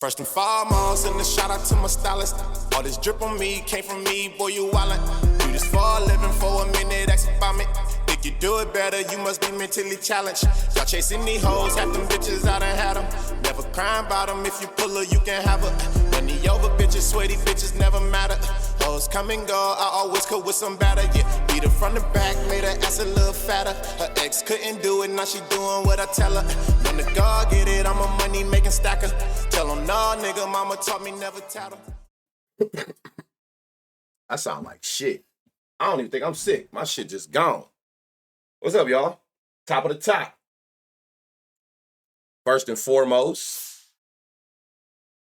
First and foremost, and a shout out to my stylist. All this drip on me came from me, boy, you wildin'. Do this for a living, for a minute, ask about me. Think you do it better, you must be mentally challenged. Y'all chasing these hoes, half them bitches, I done had them. Never crying about them, if you pull her, you can have her. Money over bitches, sweaty bitches never matter. Hoes come and go, I always cook with some batter. Yeah, beat her from the back, made her ass a little fatter. Her ex couldn't do it, now she doing what I tell her. When the God get it, I'm a money making stacker. Tell him no, nigga, mama taught me never tattle. I sound like shit. I don't even think I'm sick. My shit just gone. What's up, y'all? Top of the top. First and foremost,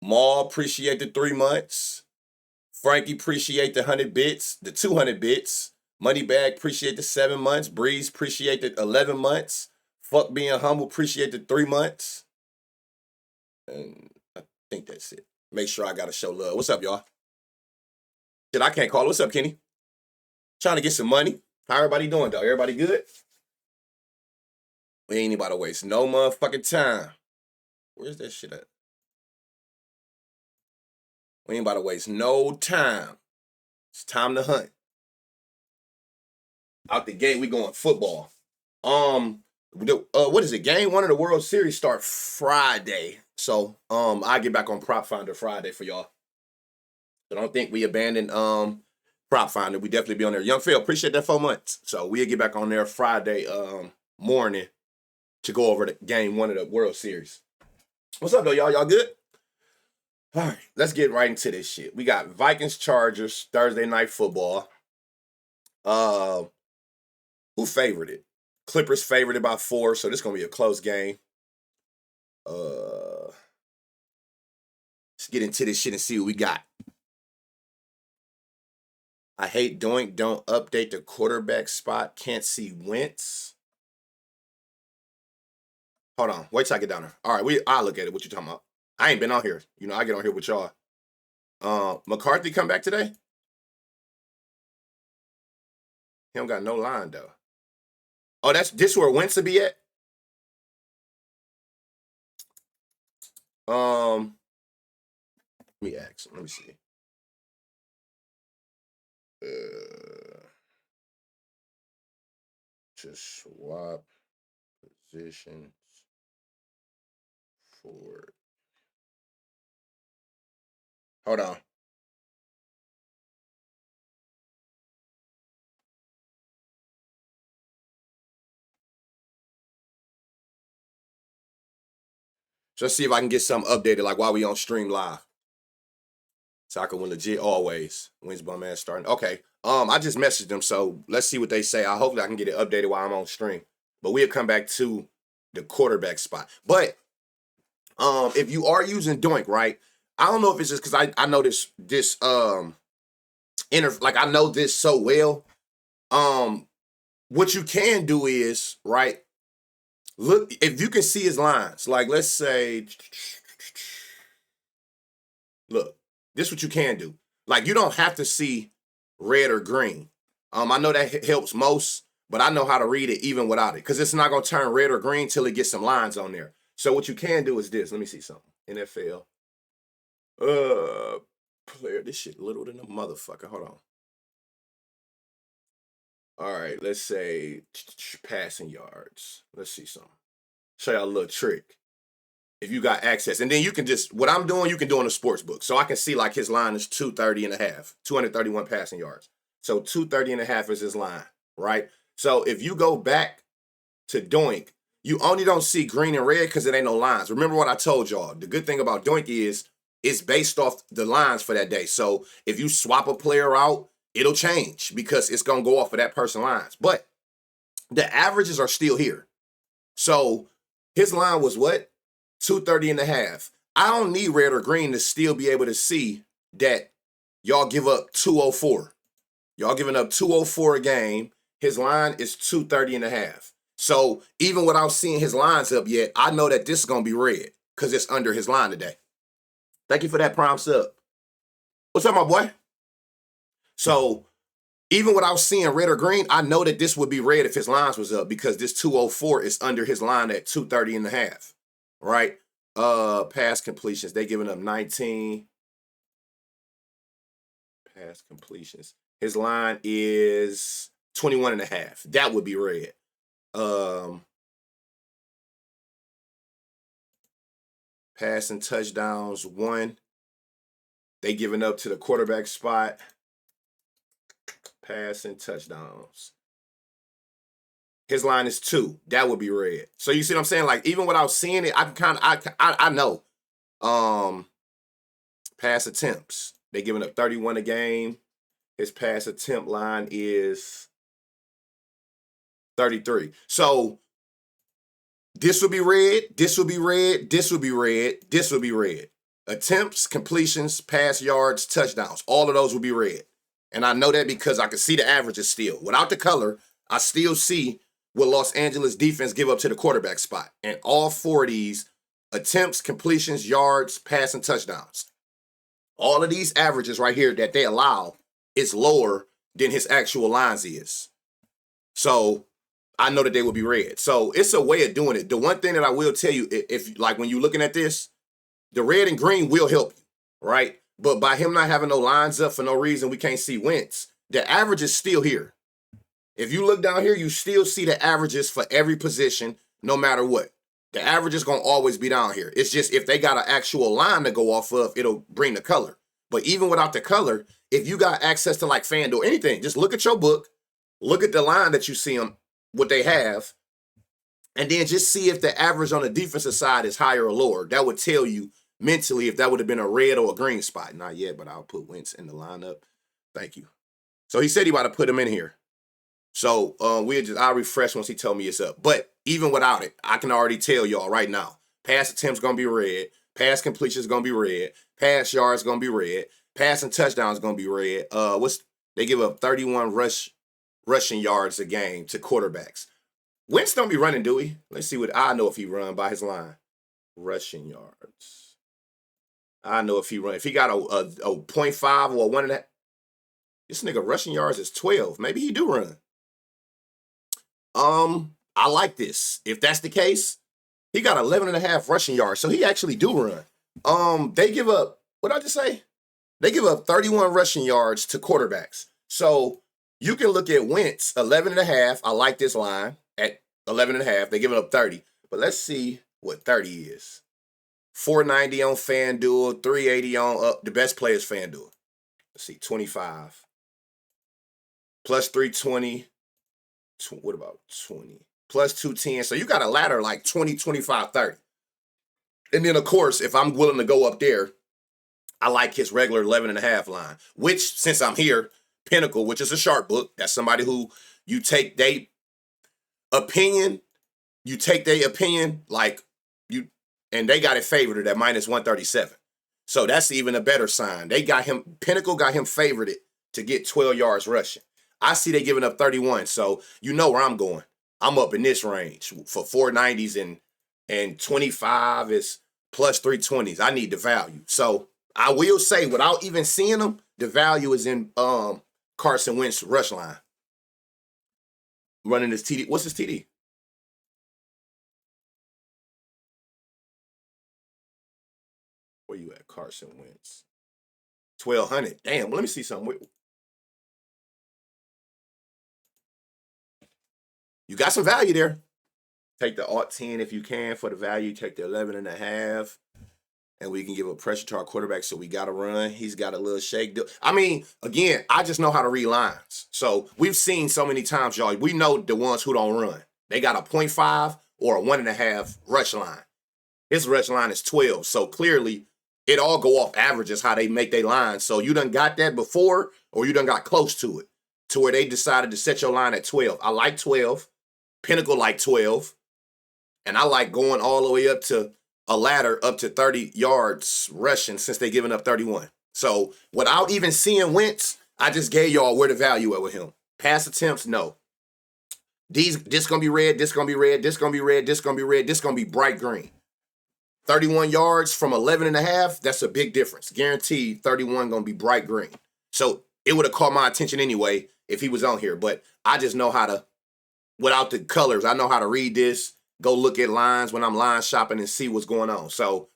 Maul appreciate the 3 months. Frankie appreciate the 100 bits, the 200 bits. Moneybag appreciate the 7 months. Breeze appreciate the 11 months. Fuck being humble appreciate the 3 months. And I think that's it. Make sure I gotta show love. What's up, y'all? Shit, I can't call it. What's up, Kenny? Trying to get some money. How everybody doing, though? Everybody good? We ain't about to waste no motherfucking time. Where's that shit at? We ain't about to waste no time. It's time to hunt. Out the gate, we going football. What is it? Game 1 of the World Series start Friday. So, I get back on Prop Finder Friday for y'all. So don't think we abandoned Prop Finder. We definitely be on there. Young Phil, appreciate that 4 months. So we'll get back on there Friday morning to go over the Game 1 of the World Series. What's up, though, y'all? Y'all good? All right, let's get right into this shit. We got Vikings-Chargers Thursday Night Football. Who favored it? Clippers favored it by 4, so this is going to be a close game. Let's get into this shit and see what we got. I hate Doink. Don't update the quarterback spot. Can't see Wentz. Hold on. Wait till I get down there. All right, I'll look at it. What you talking about? I ain't been on here. You know, I get on here with y'all. McCarthy come back today? He don't got no line, though. Oh, this where Wentz will be at? Let me ask. Let me see. To swap positions for. Hold on. Just see if I can get something updated, like while we on stream live. So I can win legit always. Wins bum ass starting. Okay. I just messaged them, so let's see what they say. Hopefully I can get it updated while I'm on stream. But we'll come back to the quarterback spot. But if you are using Doink, right? I don't know if it's just because I know this I know this so well. What you can do is, right? Look, if you can see his lines, like let's say, look, this is what you can do. Like you don't have to see red or green. I know that helps most, but I know how to read it even without it because it's not going to turn red or green till it gets some lines on there. So what you can do is this. Let me see something. NFL. Player, this shit little than a motherfucker. Hold on. All right, let's say passing yards. Let's see something. Show y'all a little trick. If you got access. And then you can just, what I'm doing, you can do in a sports book. So I can see like his line is 230.5, 231 passing yards. So 230.5 is his line, right? So if you go back to Doink, you only don't see green and red because it ain't no lines. Remember what I told y'all. The good thing about Doink is it's based off the lines for that day. So if you swap a player out, it'll change because it's going to go off of that person's lines. But the averages are still here. So his line was what? 230.5. I don't need red or green to still be able to see that y'all give up 204. Y'all giving up 204 a game. His line is 230.5. So even without seeing his lines up yet, I know that this is going to be red because it's under his line today. Thank you for that prime sub. What's up, my boy? So even without seeing red or green, I know that this would be red if his lines was up because this 204 is under his line at 230.5, right? Pass completions. They giving up 19. Pass completions. His line is 21.5. That would be red. Passing touchdowns, 1. They giving up to the quarterback spot. Passing touchdowns. His line is 2. That would be red. So you see what I'm saying? Like, even without seeing it, I know. Pass attempts. They giving up 31 a game. His pass attempt line is 33. So this will be red, this will be red, this will be red, this will be red. Attempts, completions, pass yards, touchdowns. All of those will be red. And I know that because I can see the averages still. Without the color, I still see what Los Angeles defense give up to the quarterback spot. And all 4 of these, attempts, completions, yards, passing touchdowns. All of these averages right here that they allow is lower than his actual lines is. So I know that they will be red. So it's a way of doing it. The one thing that I will tell you, if like when you're looking at this, the red and green will help you, right? But by him not having no lines up for no reason, we can't see Wentz. The average is still here. If you look down here, you still see the averages for every position, no matter what. The average is going to always be down here. It's just if they got an actual line to go off of, it'll bring the color. But even without the color, if you got access to like FanDuel, anything, just look at your book, look at the line that you see on what they have, and then just see if the average on the defensive side is higher or lower. That would tell you mentally if that would have been a red or a green spot. Not yet, but I'll put Wentz in the lineup. Thank you. So he said he about to put him in here. So I'll refresh once he told me it's up. But even without it, I can already tell y'all right now, pass attempts going to be red, pass completion is going to be red, pass yards going to be red, passing touchdowns going to be red. They give up 31 rushing yards a game to quarterbacks. Wentz don't be running, do he? Let's see what I know if he run by his line. Rushing yards. I know if he run. If he got a 0.5 or a 1.5, this nigga rushing yards is 12. Maybe he do run. I like this. If that's the case, he got 11.5 rushing yards, so he actually do run. They give up, what did I just say? They give up 31 rushing yards to quarterbacks. So you can look at Wentz, 11.5. I like this line at 11.5. They give up 30. But let's see what 30 is. 490 on FanDuel, 380 on the best players FanDuel. Let's see, 25. Plus 320. What about 20? Plus 210. So you got a ladder like 20, 25, 30. And then, of course, if I'm willing to go up there, I like his regular 11.5 line, which, since I'm here, Pinnacle, which is a sharp book, that's somebody who you take their opinion, like you, and they got it favored at minus 137. So that's even a better sign. Pinnacle got him favored to get 12 yards rushing. I see they giving up 31, so you know where I'm going. I'm up in this range for 490s and 25 is plus 320s. I need the value. So I will say, without even seeing them, the value is in Carson Wentz rush line. Running his TD. What's his TD? Where you at, Carson Wentz? 1,200. Damn, well, let me see something. You got some value there. Take the alt 10 if you can for the value. Take the 11.5. And we can give a pressure to our quarterback, so we got to run. He's got a little shake. I mean, again, I just know how to read lines. So we've seen so many times, y'all. We know the ones who don't run. They got a 0.5 or a 1.5 rush line. His rush line is 12. So clearly, it all go off averages, how they make their lines. So you done got that before, or you done got close to it, to where they decided to set your line at 12. I like 12. Pinnacle like 12. And I like going all the way up to a ladder up to 30 yards rushing since they giving up 31. So without even seeing Wentz, I just gave y'all where the value at with him. Pass attempts, no. This going to be red, this going to be red, this going to be red, this going to be red, this going to be bright green. 31 yards from 11.5, that's a big difference. Guaranteed 31 going to be bright green. So it would have caught my attention anyway if he was on here. But I just know how to, without the colors, I know how to read this, go look at lines when I'm line shopping and see what's going on. So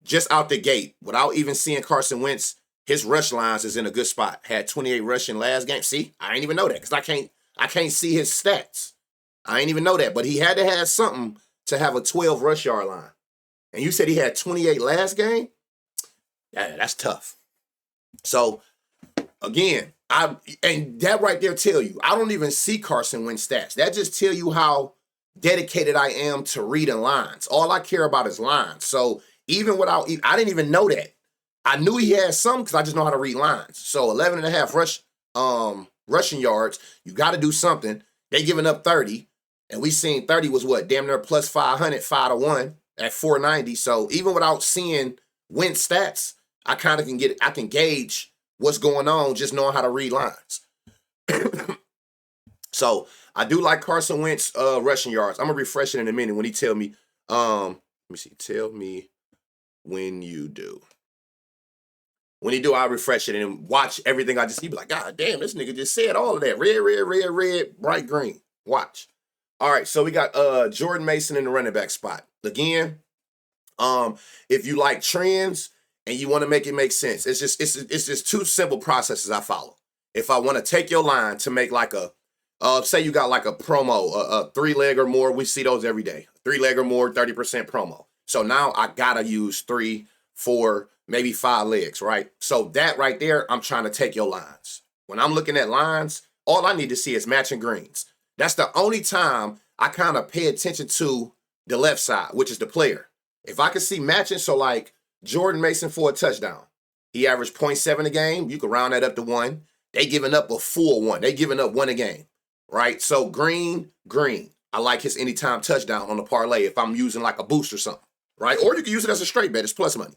just out the gate, without even seeing Carson Wentz, his rush lines is in a good spot. Had 28 rushing last game. See, I ain't even know that because I can't see his stats. I ain't even know that, but he had to have something to have a 12 rush yard line. And you said he had 28 last game? Yeah, that's tough. So again, and that right there tell you, I don't even see Carson Wentz stats. That just tell you how dedicated I am to reading lines. All I care about is lines. So even without, I didn't even know that. I knew he had some because I just know how to read lines. So 11 and a half rushing yards, you got to do something. They giving up 30, and we seen 30 was what? Damn near plus 500, 5-1 at 490. So even without seeing Wentz stats, I kind of can gauge what's going on just knowing how to read lines. So I do like Carson Wentz rushing yards. I'm gonna refresh it in a minute when he tell me. Let me see. Tell me when you do. When he do, I'll refresh it and watch everything I just see. Be like, God damn, this nigga just said all of that. Red, red, red, red, bright green. Watch. All right, so we got Jordan Mason in the running back spot. Again, if you like trends and you want to make it make sense, it's just two simple processes I follow. If I want to take your line to make like a, say you got like a promo, a 3-leg or more, we see those every day. 3-leg or more, 30% promo. So now I gotta use 3, 4, maybe 5 legs, right? So that right there, I'm trying to take your lines. When I'm looking at lines, all I need to see is matching greens. That's the only time I kind of pay attention to the left side, which is the player. If I can see matching, so like Jordan Mason for a touchdown, he averaged 0.7 a game. You can round that up to 1. They giving up a full 1. They giving up 1 a game, right? So green. I like his anytime touchdown on the parlay if I'm using like a boost or something, right? Or you can use it as a straight bet. It's plus money.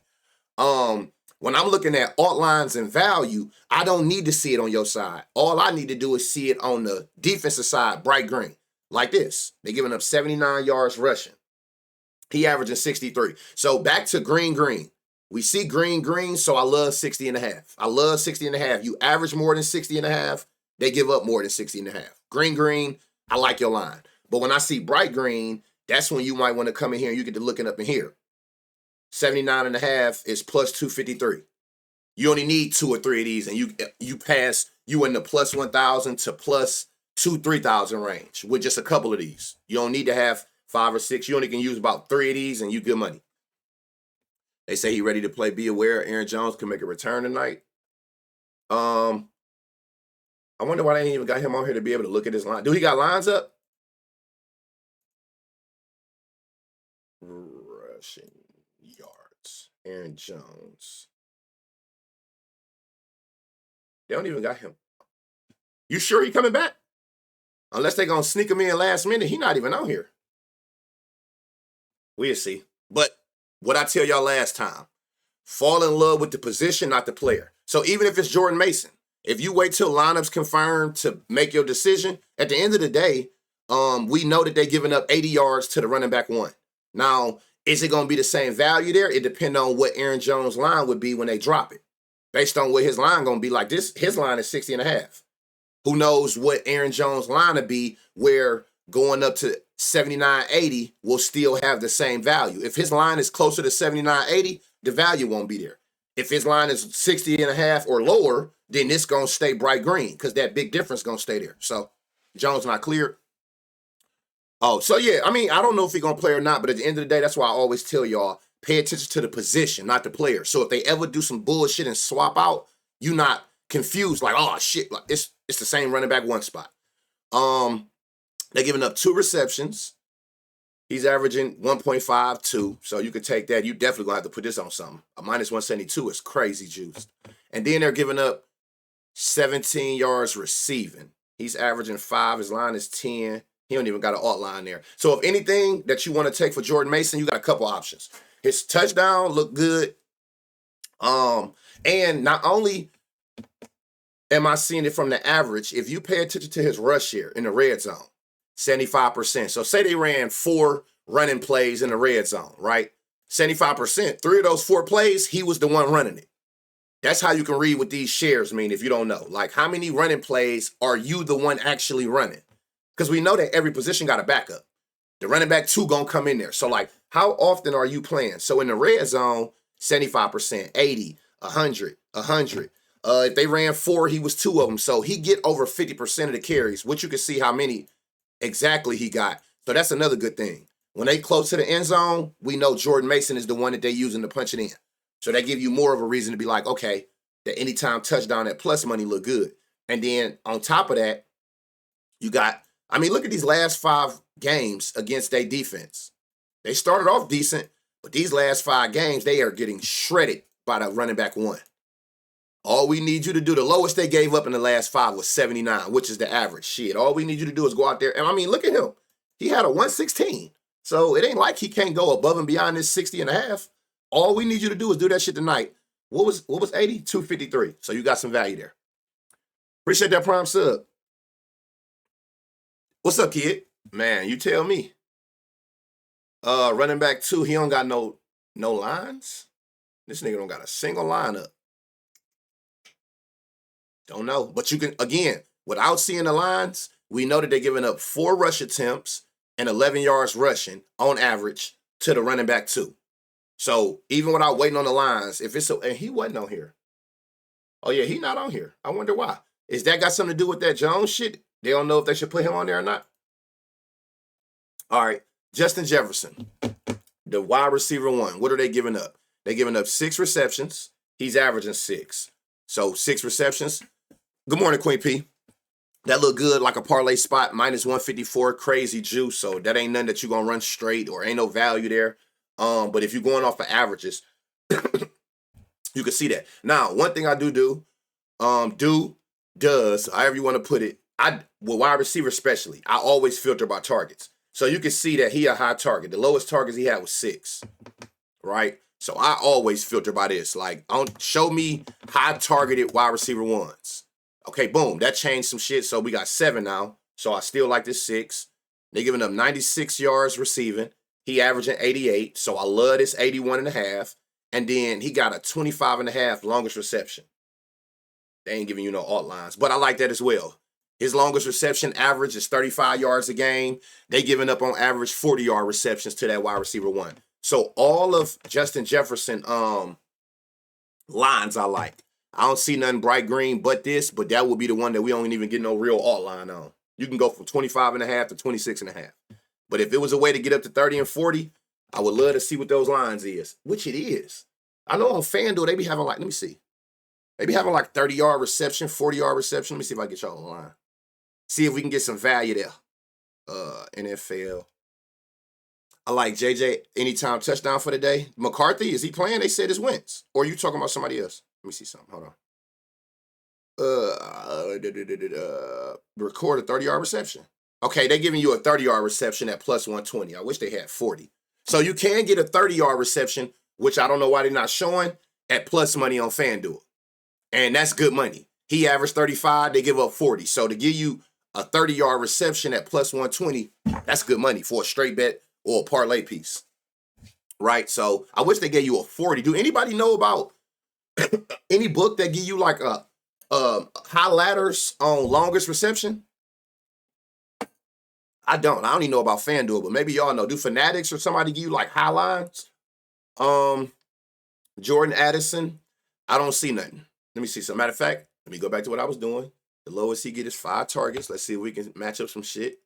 When I'm looking at alt lines and value, I don't need to see it on your side. All I need to do is see it on the defensive side, bright green, like this. They're giving up 79 yards rushing. He averaging 63. So back to green. We see green, so I love 60 and a half. I love 60 and a half. You average more than 60 and a half, they give up more than 60 and a half. Green, I like your line. But when I see bright green, that's when you might want to come in here and you get to looking up in here. 79 and a half is plus 253. You only need 2 or 3 of these, and you pass, you in the plus 1,000 to plus 3,000 range with just a couple of these. You don't need to have 5 or 6. You only can use about 3 of these, and you good money. They say he ready to play. Be aware, Aaron Jones can make a return tonight. I wonder why they ain't even got him on here to be able to look at his line. Do he got lines up? Rushing yards. Aaron Jones. They don't even got him. You sure he coming back? Unless they gonna sneak him in last minute, he not even on here. We'll see. But what I tell y'all last time, fall in love with the position, not the player. So even if it's Jordan Mason, if you wait till lineups confirmed to make your decision, at the end of the day, we know that they're giving up 80 yards to the running back 1. Now, is it going to be the same value there? It depends on what Aaron Jones' line would be when they drop it. Based on what his line going to be like, his line is 60 and a half. Who knows what Aaron Jones' line would be where going up to 79.80 will still have the same value. If his line is closer to 79.80, the value won't be there. If his line is 60 and a half or lower, then it's going to stay bright green because that big difference going to stay there. So Jones not cleared. Oh, so yeah, I mean, I don't know if he's going to play or not, but at the end of the day, that's why I always tell y'all, pay attention to the position, not the player. So if they ever do some bullshit and swap out, you're not confused like, oh, shit, like it's the same running back 1 spot. They're giving up 2 receptions. He's averaging 1.52, so you could take that. You definitely going to have to put this on something. A minus 172 is crazy juice. And then they're giving up 17 yards receiving. He's averaging 5. His line is 10. He don't even got an alt line there. So if anything that you want to take for Jordan Mason, you got a couple options. His touchdown looked good. And not only am I seeing it from the average, if you pay attention to his rush here in the red zone, 75%. So say they ran 4 running plays in the red zone, right? 75%. 3 of those 4 plays, he was the one running it. That's how you can read what these shares mean if you don't know. Like, how many running plays are you the one actually running? Because we know that every position got a backup. The running back 2 gonna come in there. So like, how often are you playing? So in the red zone, 75%, 80, 100, 100. If they ran 4, he was 2 of them. So he get over 50% of the carries, which you can see how many exactly he got. So that's another good thing. When they close to the end zone, we know Jordan Mason is the one that they using to punch it in. So that give you more of a reason to be like, okay, the anytime touchdown at plus money look good. And then on top of that, you got, I mean, look at these last 5 games against their defense. They started off decent, but these last 5 games, they are getting shredded by the running back 1. All we need you to do, the lowest they gave up in the last 5 was 79, which is the average. Shit, all we need you to do is go out there. And I mean, look at him. He had a 116. So it ain't like he can't go above and beyond this 60 and a half. All we need you to do is do that shit tonight. What was 80? 253. So you got some value there. Appreciate that prime sub. What's up, kid? Man, you tell me. Running back 2, he don't got no lines. This nigga don't got a single line up. Don't know. But you can, again, without seeing the lines, we know that they're giving up 4 rush attempts and 11 yards rushing on average to the running back 2. So even without waiting on the lines, if it's and he wasn't on here. Oh yeah, he not on here. I wonder why. Is that got something to do with that Jones shit? They don't know if they should put him on there or not. All right, Justin Jefferson, the wide receiver 1. What are they giving up? They're giving up 6 receptions. He's averaging 6. So 6 receptions. Good morning, Queen P. That look good like a parlay spot, minus 154, crazy juice. So that ain't nothing that you're going to run straight or ain't no value there. But if you're going off of averages, you can see that. Now, one thing I does, however you want to put it, with wide receiver especially, I always filter by targets. So you can see that he a high target. The lowest targets he had was 6, right? So I always filter by this. Like, show me high targeted wide receiver 1s. Okay, boom. That changed some shit. So we got 7 now. So I still like this 6. They're giving up 96 yards receiving. He averaging 88. So I love this 81.5. And then he got a 25.5 longest reception. They ain't giving you no alt lines. But I like that as well. His longest reception average is 35 yards a game. They giving up on average 40-yard receptions to that wide receiver 1. So all of Justin Jefferson lines I like. I don't see nothing bright green but this, but that will be the one that we don't even get no real alt line on. You can go from 25.5 to 26.5. But if it was a way to get up to 30 and 40, I would love to see what those lines is, which it is. I know on FanDuel, they be having like, let me see. They be having like 30-yard reception, 40-yard reception. Let me see if I can get y'all on the line. See if we can get some value there. NFL. I like JJ anytime touchdown for the day. McCarthy, is he playing? They said it's Wentz. Or are you talking about somebody else? Let me see something. Hold on. Record a 30-yard reception. Okay, they're giving you a 30-yard reception at plus 120. I wish they had 40. So you can get a 30-yard reception, which I don't know why they're not showing, at plus money on FanDuel. And that's good money. He averaged 35. They give up 40. So to give you a 30-yard reception at plus 120, that's good money for a straight bet or a parlay piece. Right? So I wish they gave you a 40. Do anybody know about any book that give you like a high ladders on longest reception? I don't even know about FanDuel, but maybe y'all know. Do Fanatics or somebody give you like high lines? Jordan Addison, I don't see nothing. Let me see. So matter of fact, let me go back to what I was doing. The lowest he get is 5 targets. Let's see if we can match up some shit.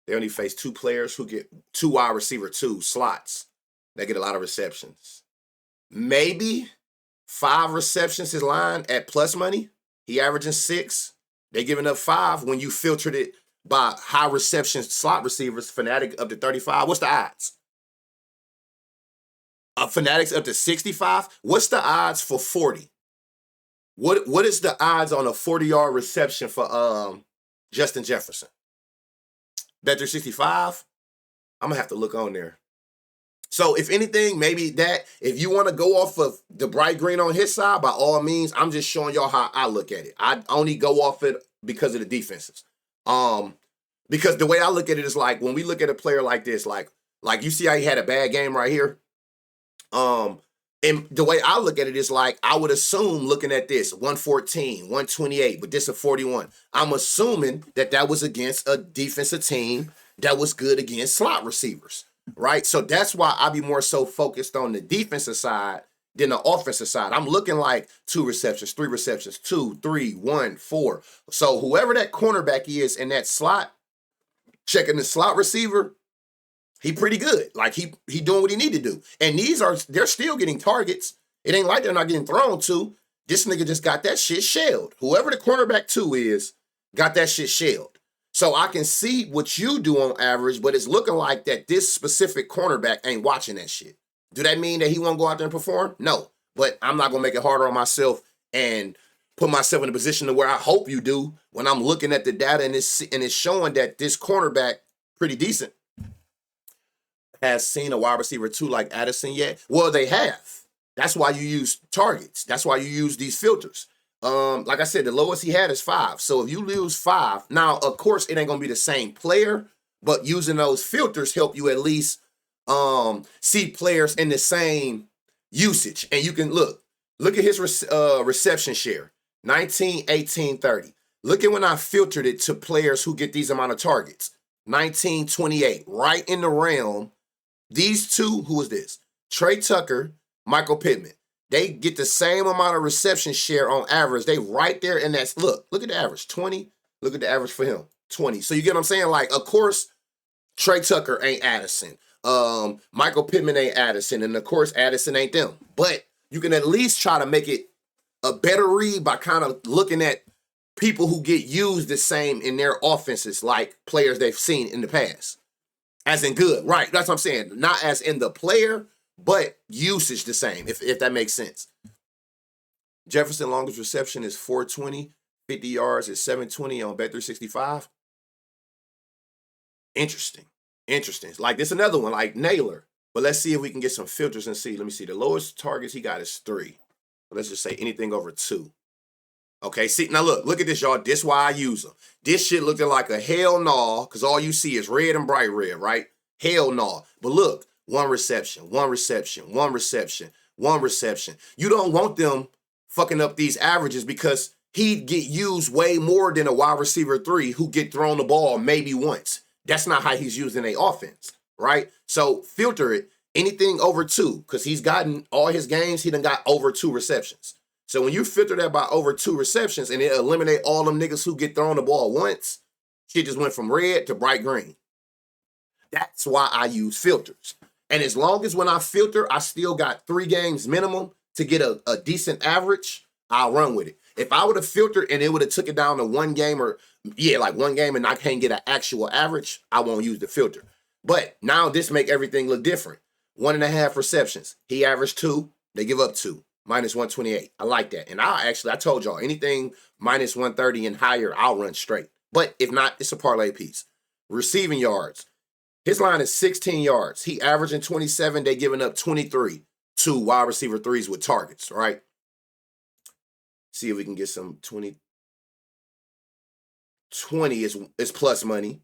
They only face 2 players who get 2 wide receiver 2 slots that get a lot of receptions. Maybe 5 receptions his line at plus money. He averaging 6. They giving up 5 when you filtered it by high reception slot receivers. Fanatic up to 35. What's the odds? Fanatics up to 65. What's the odds for 40? What is the odds on a 40-yard reception for Justin Jefferson? Bet 365. I'm gonna have to look on there. So if anything, maybe that, if you want to go off of the bright green on his side, by all means, I'm just showing y'all how I look at it. I only go off it because of the defenses. Because the way I look at it is like, when we look at a player like this, like you see how he had a bad game right here? And the way I look at it is like, I would assume looking at this, 114, 128, but this a 41. I'm assuming that was against a defensive team that was good against slot receivers, right? So that's why I be more so focused on the defensive side than the offensive side. I'm looking like 2 receptions, 3 receptions, 2, 3, 1, 4. So whoever that cornerback is in that slot, checking the slot receiver, he pretty good. Like he doing what he need to do. And they're still getting targets. It ain't like they're not getting thrown to. This nigga just got that shit shelled. Whoever the cornerback 2 is, got that shit shelled. So I can see what you do on average, but it's looking like that this specific cornerback ain't watching that shit. Do that mean that he won't go out there and perform? No. But I'm not going to make it harder on myself and put myself in a position to where I hope you do when I'm looking at the data and it's showing that this cornerback, pretty decent, has seen a wide receiver 2 like Addison yet. Well, they have. That's why you use targets. That's why you use these filters. Like I said, the lowest he had is 5. So if you lose 5, now, of course, it ain't going to be the same player, but using those filters help you at least see players in the same usage. And you can look at his reception share, 19, 18, 30. Look at when I filtered it to players who get these amount of targets, 19, 28, right in the realm. These two, who is this? Trey Tucker, Michael Pittman. They get the same amount of reception share on average. They right there in that. Look at the average, 20. Look at the average for him, 20. So you get what I'm saying? Like, of course, Trey Tucker ain't Addison. Michael Pittman ain't Addison. And, of course, Addison ain't them. But you can at least try to make it a better read by kind of looking at people who get used the same in their offenses like players they've seen in the past. As in good, right? That's what I'm saying. Not as in the player, but usage the same, if that makes sense. Jefferson longest reception is 420. 50 yards is 720 on Bet365. Interesting. Like this another one, like Naylor. But let's see if we can get some filters and see. Let me see. The lowest targets he got is 3. Let's just say anything over 2. Okay, see, now look at this, y'all. This why I use them. This shit looking like a hell no, because all you see is red and bright red, right? Hell no. But look, 1 reception, 1 reception, 1 reception, 1 reception. You don't want them fucking up these averages because he'd get used way more than a wide receiver 3 who get thrown the ball maybe once. That's not how he's used in a offense, right? So filter it, anything over 2, because he's gotten all his games, he done got over 2 receptions. So when you filter that by over 2 receptions and it eliminate all them niggas who get thrown the ball once, shit just went from red to bright green. That's why I use filters. And as long as when I filter, I still got 3 games minimum to get a decent average, I'll run with it. If I would have filtered and it would have took it down to 1 game like 1 game and I can't get an actual average, I won't use the filter. But now this make everything look different. 1.5 receptions. He averaged 2. They give up 2. Minus 128. I like that. And I told y'all, anything minus 130 and higher, I'll run straight. But if not, it's a parlay piece. Receiving yards. His line is 16 yards. He averaging 27. They giving up 23 to wide receiver 3s with targets, right? See if we can get some 20. 20 is plus money.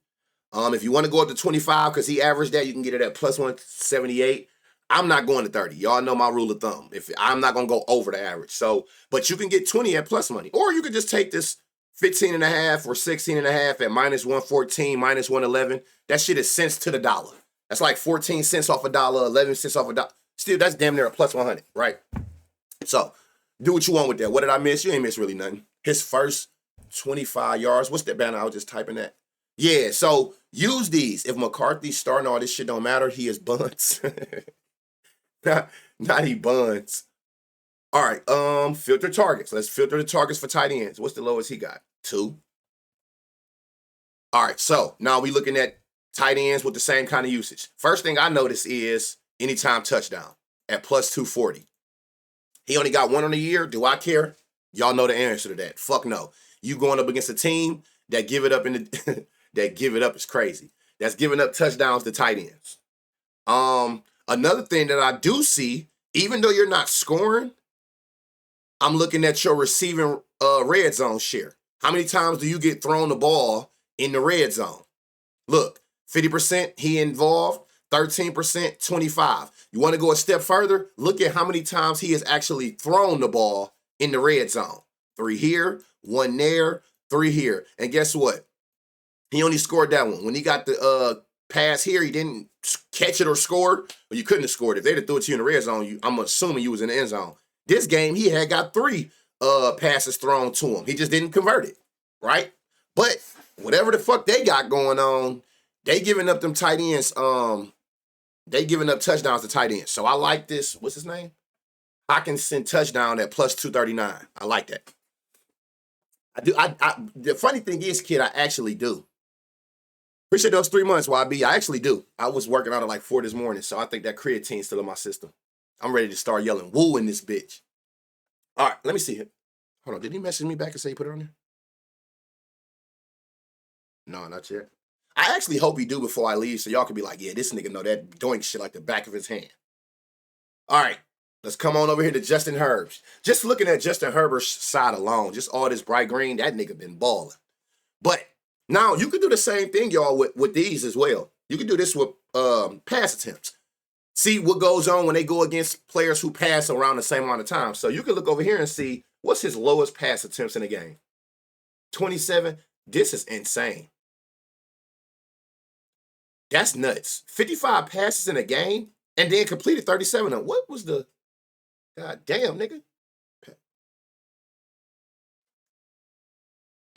If you want to go up to 25 because he averaged that, you can get it at plus 178. I'm not going to 30. Y'all know my rule of thumb. If I'm not going to go over the average. So, but you can get 20 at plus money. Or you could just take this 15.5 or 16.5 at minus 114, minus 111. That shit is cents to the dollar. That's like 14 cents off a dollar, 11 cents off a dollar. Still, that's damn near a plus 100, right? So, do what you want with that. What did I miss? You ain't miss really nothing. His first 25 yards. What's that banner? I was just typing that. Yeah, so use these. If McCarthy's starting, all this shit don't matter. He is buns. Not he buns. All right, filter targets. Let's filter the targets for tight ends. What's the lowest he got? 2. All right, so now we looking at tight ends with the same kind of usage. First thing I notice is anytime touchdown at plus 240. He only got 1 on the year. Do I care? Y'all know the answer to that. Fuck no. You going up against a team that give it up that give it up is crazy. That's giving up touchdowns to tight ends. Another thing that I do see, even though you're not scoring, I'm looking at your receiving red zone share. How many times do you get thrown the ball in the red zone? Look, 50% he involved, 13%, 25. You want to go a step further? Look at how many times he has actually thrown the ball in the red zone. 3 here, 1 there, 3 here. And guess what? He only scored that one. When he got the pass here, he didn't catch it or score, or you couldn't have scored. If they'd have threw it to you in the red zone, I'm assuming you was in the end zone. This game, he had got 3 passes thrown to him. He just didn't convert it, right? But whatever the fuck they got going on, they giving up them tight ends. They giving up touchdowns to tight ends. So I like this. What's his name? Hawkinson touchdown at plus 239. I like that. I do. The funny thing is, kid, I actually do. Appreciate those 3 months, YB. I actually do. I was working out at like 4 this morning, so I think that creatine's still in my system. I'm ready to start yelling woo in this bitch. All right, let me see it. Hold on. Did he message me back and say he put it on there? No, not yet. I actually hope he do before I leave, so y'all can be like, yeah, this nigga know that doink shit like the back of his hand. All right, let's come on over here to Justin Herbert. Just looking at Justin Herbert's side alone, just all this bright green, that nigga been balling. But now you can do the same thing, y'all, with these as well. You can do this with pass attempts. See what goes on when they go against players who pass around the same amount of time. So you can look over here and see what's his lowest pass attempts in a game. 27. This is insane. That's nuts. 55 passes in a game and then completed 37. What was the... God damn, nigga.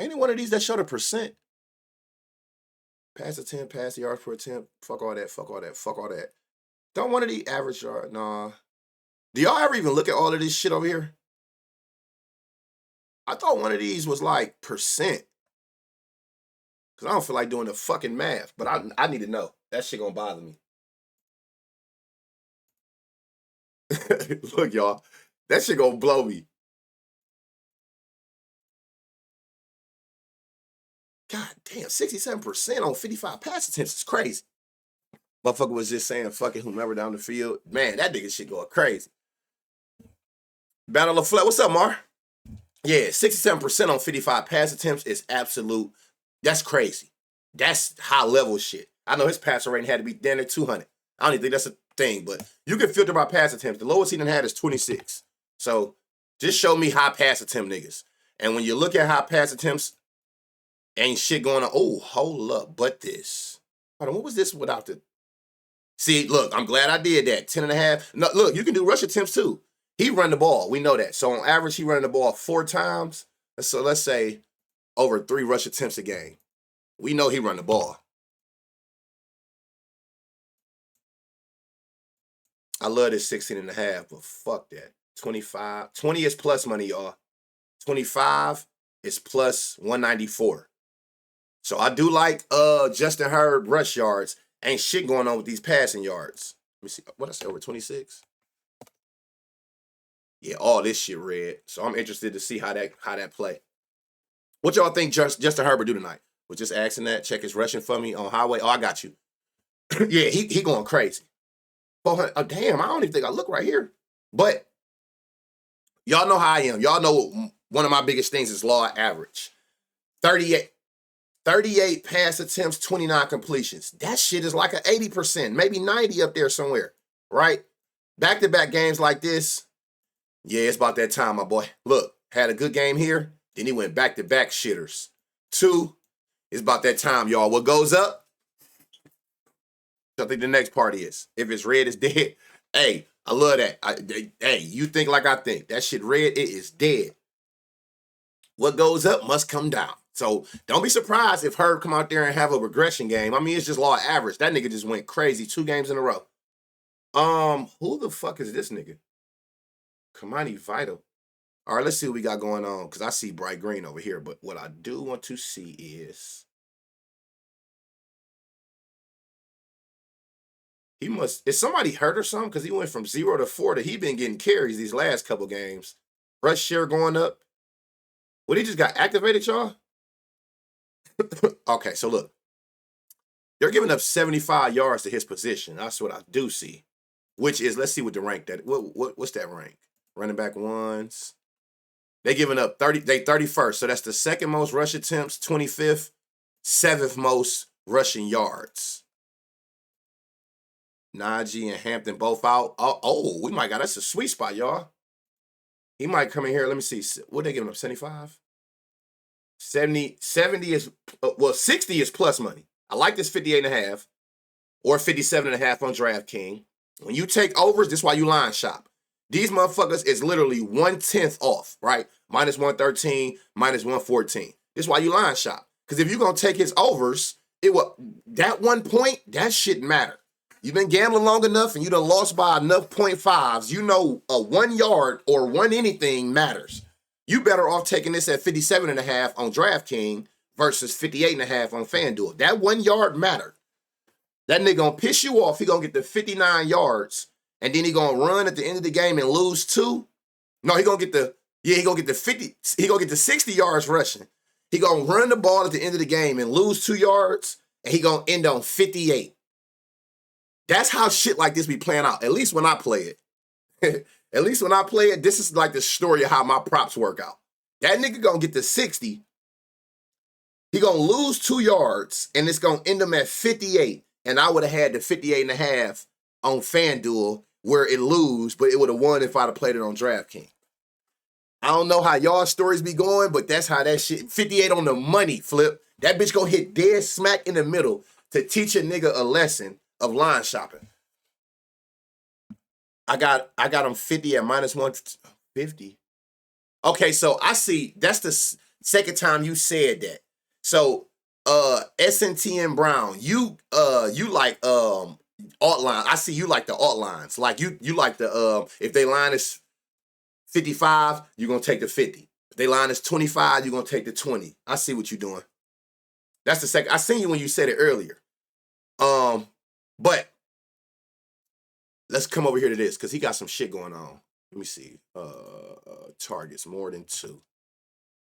Ain't it one of these that showed a percent? Pass attempt, pass yards per attempt. Fuck all that, fuck all that, fuck all that. Don't one of these average yard... Nah. Do y'all ever even look at all of this shit over here? I thought one of these was like percent. Because I don't feel like doing the fucking math. But I need to know. That shit gonna bother me. Look, y'all. That shit gonna blow me. God damn, 67% on 55 pass attempts is crazy. Motherfucker was just saying fucking whomever down the field. Man, that nigga shit going crazy. Battle of Flat. What's up, Mar? Yeah, 67% on 55 pass attempts is absolute. That's crazy. That's high level shit. I know his passer rating had to be down at 200. I don't even think that's a thing, but you can filter by pass attempts. The lowest he done had is 26. So just show me high pass attempt niggas. And when you look at high pass attempts, ain't shit going on. Oh, hold up. But this. Hold on, what was this without the... See, look, I'm glad I did that. 10.5. No, look, you can do rush attempts too. He run the ball. We know that. So on average, he running the ball 4 times. So let's say over 3 rush attempts a game. We know he run the ball. I love this 16.5, but fuck that. 25. 20 is plus money, y'all. 25 is plus 194. So I do like Justin Herbert rush yards. Ain't shit going on with these passing yards. Let me see. What I say, over 26? Yeah, all this shit red. So I'm interested to see how that play. What y'all think Justin Herbert do tonight? Was just asking that. Check his rushing for me on highway. Oh, I got you. Yeah, he going crazy. 400. Oh, damn, I don't even think I look right here. But y'all know how I am. Y'all know one of my biggest things is law average. 38 pass attempts, 29 completions. That shit is like an 80%, maybe 90 up there somewhere, right? Back-to-back games like this, yeah, it's about that time, my boy. Look, had a good game here, then he went back-to-back shitters. 2, it's about that time, y'all. What goes up? I think the next part is. If it's red, it's dead. Hey, I love that. Hey, you think like I think. That shit red, it is dead. What goes up must come down. So don't be surprised if Herb come out there and have a regression game. I mean, it's just law average. That nigga just went crazy 2 games in a row. Who the fuck is this nigga? Kamani Vital. All right, let's see what we got going on, because I see bright green over here. But what I do want to see is... Is somebody hurt or something? Because he went from 0 to 4 to he been getting carries these last couple games. Rush share going up. What, he just got activated, y'all? Okay, so look. They're giving up 75 yards to his position. That's what I do see. Which is, let's see what the rank that... What's that rank? Running back ones. They giving up 30... They 31st, so that's the second most rush attempts, 25th, 7th most rushing yards. Najee and Hampton both out. Oh, we might got us a sweet spot, y'all. He might come in here. Let me see. What they giving up? 75? 70 is, 60 is plus money. I like this 58.5 or 57.5 on DraftKings. When you take overs, this is why you line shop. These motherfuckers is literally 1/10 off, right? Minus 113, minus 114. This is why you line shop. Because if you're going to take his overs, that 1 point, that shit matter. You've been gambling long enough and you done lost by enough 0.5s. You know a 1 yard or 1 anything matters. You better off taking this at 57.5 on DraftKings versus 58.5 on FanDuel. That 1 yard mattered. That nigga gonna piss you off. He gonna get the 59 yards, and then he gonna run at the end of the game and lose 2. No, he gonna get the 50. He gonna get the 60 yards rushing. He gonna run the ball at the end of the game and lose 2 yards, and he gonna end on 58. That's how shit like this be playing out. At least when I play it. At least when I play it, this is like the story of how my props work out. That nigga gonna get the 60. He gonna lose 2 yards, and it's gonna end him at 58. And I would have had the 58.5 on FanDuel where it lose, but it would have won if I'd have played it on DraftKings. I don't know how y'all stories be going, but that's how that shit, 58 on the money, Flip. That bitch gonna hit dead smack in the middle to teach a nigga a lesson of line shopping. I got him 50 at minus 150. Okay, so I see that's the second time you said that. So SNTN Brown, you like alt line. I see you like the alt lines. Like you like the if they line is 55, you're gonna take the 50. If they line is 25, you're gonna take the 20. I see what you're doing. That's the second. I seen you when you said it earlier. But let's come over here to this because he got some shit going on. Let me see. Targets more than 2.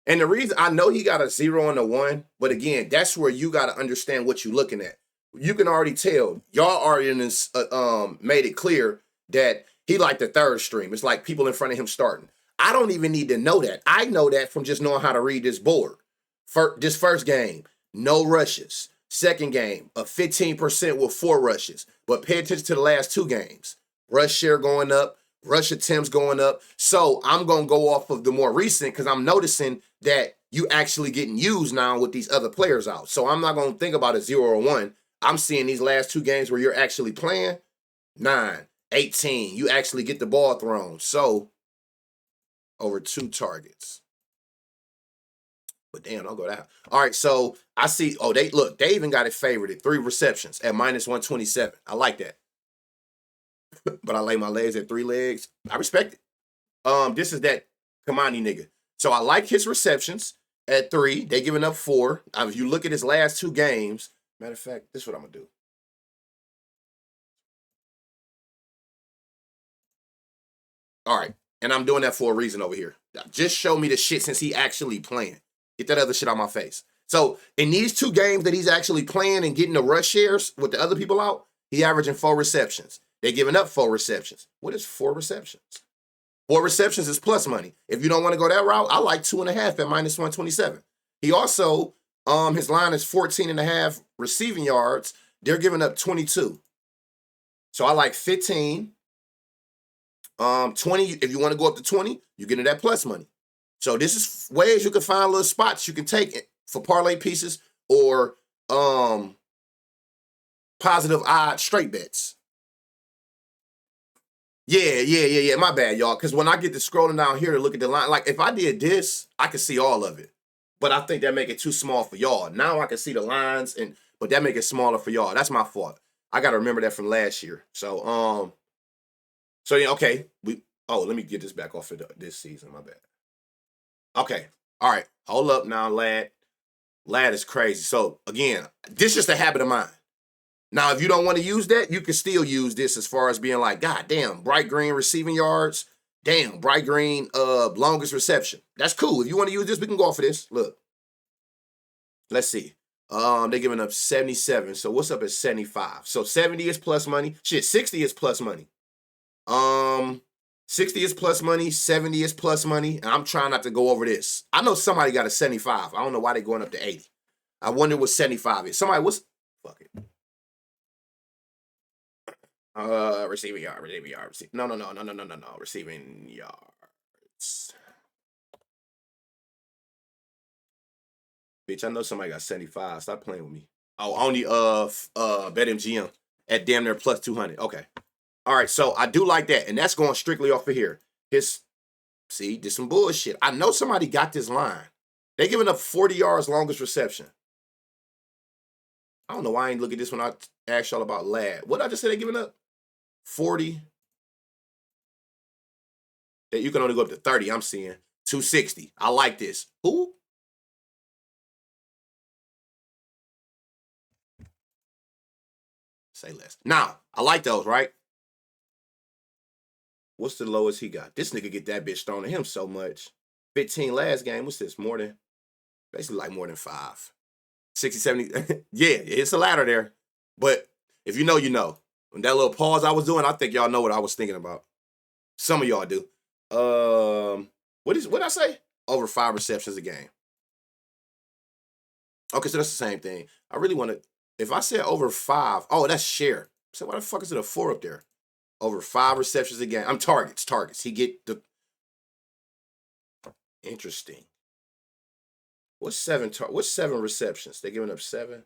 And the reason I know he got a 0 and a 1, but again, that's where you got to understand what you're looking at. You can already tell. Y'all already made it clear that he like the third stream. It's like people in front of him starting. I don't even need to know that. I know that from just knowing how to read this board. This first game, no rushes. Second game, a 15% with 4 rushes. But pay attention to the last 2 games. Rush share going up. Rush attempts going up. So I'm going to go off of the more recent because I'm noticing that you actually getting used now with these other players out. So I'm not going to think about a 0 or 1. I'm seeing these last 2 games where you're actually playing 9, 18. You actually get the ball thrown. So over 2 targets. But damn, don't go that. All right, so I see, they even got it favored at 3 receptions at minus 127. I like that. But I lay my legs at 3 legs. I respect it. This is that Kamani nigga. So I like his receptions at 3. They giving up 4. If you look at his last 2 games, matter of fact, this is what I'm gonna do. All right, and I'm doing that for a reason over here. Just show me the shit since he actually playing. Get that other shit out my face. So in these 2 games that he's actually playing and getting the rush shares with the other people out, he averaging 4 receptions. They're giving up 4 receptions. What is 4 receptions? 4 receptions is plus money. If you don't want to go that route, I like 2.5 at minus 127. He also, his line is 14.5 receiving yards. They're giving up 22. So I like 15. 20, if you want to go up to 20, you're getting that plus money. So this is ways you can find little spots you can take for parlay pieces or positive odd straight bets. Yeah. My bad, y'all. Because when I get to scrolling down here to look at the line, like if I did this, I could see all of it. But I think that make it too small for y'all. Now I can see the lines, but that make it smaller for y'all. That's my fault. I got to remember that from last year. So yeah, okay. Let me get this back off of this season. My bad. Okay. All right. Hold up now, lad. Lad is crazy. So again, this is just a habit of mine. Now, if you don't want to use that, you can still use this as far as being like, God damn, bright green receiving yards. Damn, bright green longest reception. That's cool. If you want to use this, we can go off of this. Look. Let's see. They're giving up 77. So what's up at 75? So 70 is plus money. Shit, 60 is plus money. 60 is plus money. 70 is plus money. And I'm trying not to go over this. I know somebody got a 75. I don't know why they're going up to 80. I wonder what 75 is. Fuck it. Receiving yard. No. Receiving yards. Bitch, I know somebody got 75. Stop playing with me. Oh, only BetMGM at damn near plus 200. Okay. All right, so I do like that, and that's going strictly off of here. Did some bullshit. I know somebody got this line. They giving up 40 yards longest reception. I don't know why I ain't look at this when I asked y'all about Lad. What did I just say they giving up? 40. That you can only go up to 30, I'm seeing. 260. I like this. Who? Say less. Now, I like those, right? What's the lowest he got? This nigga get that bitch thrown at him so much. 15 last game. What's this? Basically like more than 5. 60, 70. Yeah, it's a ladder there. But if you know, you know. When that little pause I was doing, I think y'all know what I was thinking about. Some of y'all do. What did I say? Over 5 receptions a game. Okay, so that's the same thing. I really want to, if I said over 5, oh, that's share. So why the fuck is it a 4 up there? Over 5 receptions a game. I'm targets. He get the, interesting. What's 7 receptions? They giving up 7?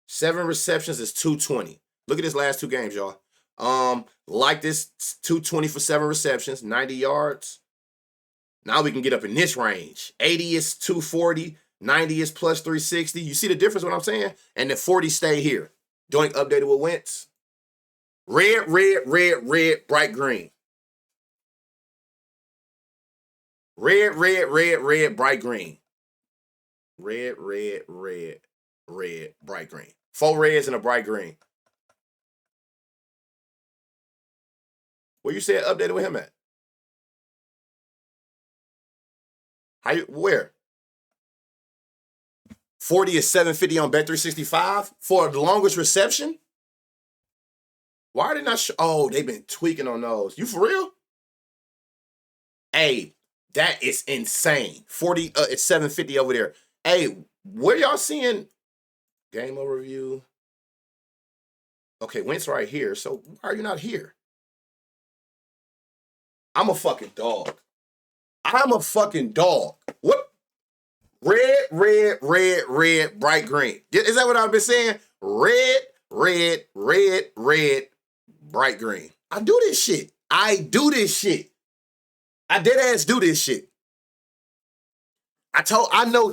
7 receptions is 220. Look at his last 2 games, y'all. Like this, 220 for 7 receptions, 90 yards. Now we can get up in this range. 80 is 240, 90 is plus 360. You see the difference, what I'm saying? And the 40 stay here. Doink updated with Wentz. Red, bright green. Red, bright green. Red, bright green. 4 reds and a bright green. Where you said updated with him at? Where? 40 is 750 on Bet365 for the longest reception? Why are they not oh, they've been tweaking on those. You for real? Hey, that is insane. 40, it's 750 over there. Hey, where y'all seeing game overview? Okay, Wentz right here. So why are you not here? I'm a fucking dog. What? Red, bright green. Is that what I've been saying? Red, bright green. I do this shit. I dead ass do this shit. I know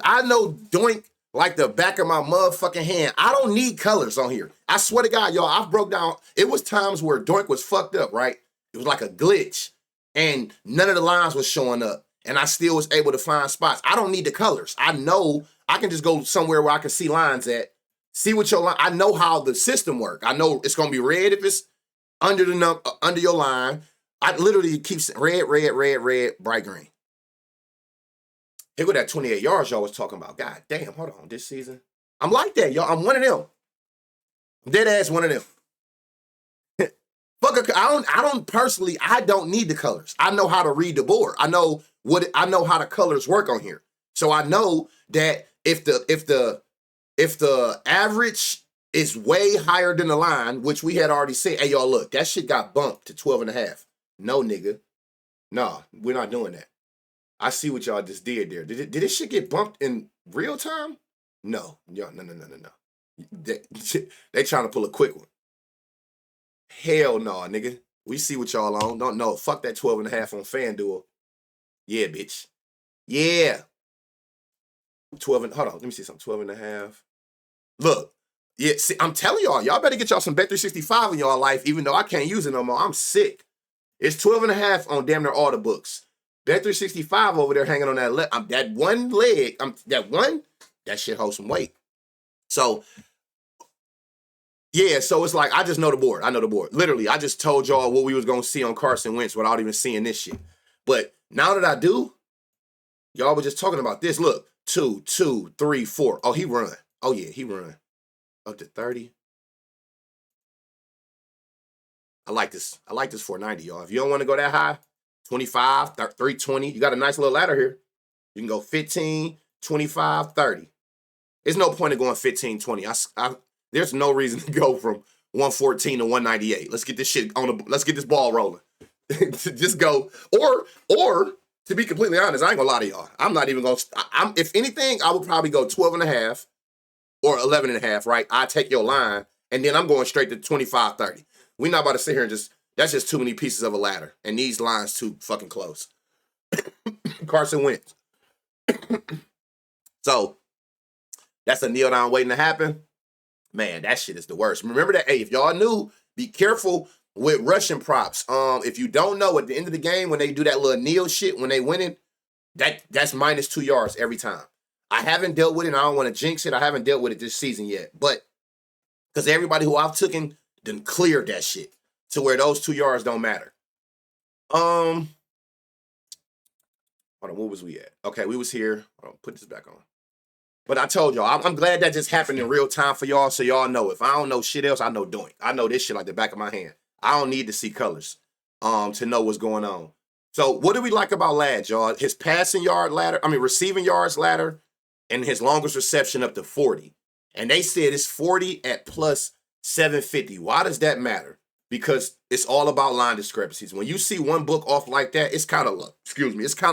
Doink like the back of my motherfucking hand. I don't need colors on here. I swear to God, y'all, I've broke down. It was times where Doink was fucked up, right? It was like a glitch. And none of the lines was showing up. And I still was able to find spots. I don't need the colors. I know I can just go somewhere where I can see lines at. See what your line. I know how the system works. I know it's gonna be red if it's under your line. I literally keep saying red, bright green. Here go that 28 yards y'all was talking about. God damn, hold on. This season. I'm like that, y'all. I'm one of them. Dead ass one of them. I don't need the colors. I know how to read the board. I know how the colors work on here. So I know that if the average is way higher than the line, which we had already seen, hey y'all, look, that shit got bumped to 12.5. No, nigga. Nah, we're not doing that. I see what y'all just did there. Did this shit get bumped in real time? No. No. They trying to pull a quick one. Hell no, nigga. We see what y'all on. Don't know. Fuck that 12.5 on FanDuel. Yeah, bitch. Yeah. 12 and hold on. Let me see something. 12.5. Look. Yeah, see, I'm telling y'all better get y'all some Bet365 in y'all life, even though I can't use it no more. I'm sick. It's 12.5 on damn near all the books. Bet365 over there hanging on that one leg. That shit holds some weight. So yeah, so it's like I just know the board. I know the board. Literally, I just told y'all what we was gonna see on Carson Wentz without even seeing this shit. But now that I do, y'all were just talking about this. Look, 2, 3, 4. Oh, he run. Oh yeah, he run. Up to 30. I like this 490, y'all. If you don't want to go that high, 25, 320. You got a nice little ladder here. You can go 15, 25, 30. There's no point in going 15, 20. There's no reason to go from 114 to 198. Let's get this shit let's get this ball rolling. Just go. Or To be completely honest, I ain't gonna lie to y'all. I'm not even gonna. If anything, I would probably go 12 and a half or 11 and a half, right? I take your line, and then I'm going straight to 25, 30. We're not about to sit here and that's just too many pieces of a ladder, and these lines too fucking close. Carson Wentz. So, that's a kneel down waiting to happen. Man, that shit is the worst. Remember that, hey, if y'all knew, be careful with rushing props. If you don't know, at the end of the game, when they do that little kneel shit, when they winning, that's minus 2 yards every time. I haven't dealt with it, and I don't want to jinx it. I haven't dealt with it this season yet. But, because everybody who I've taken done cleared that shit to where those 2 yards don't matter. Hold on, what was we at? Okay, we was here. Hold on, put this back on. But I told y'all, I'm glad that just happened in real time for y'all, so y'all know. If I don't know shit else, I know doing. I know this shit like the back of my hand. I don't need to see colors to know what's going on. So what do we like about Ladd, y'all? His receiving yards ladder, and his longest reception up to 40. And they said it's 40 at plus 750. Why does that matter? Because it's all about line discrepancies. When you see one book off like that, it's kind of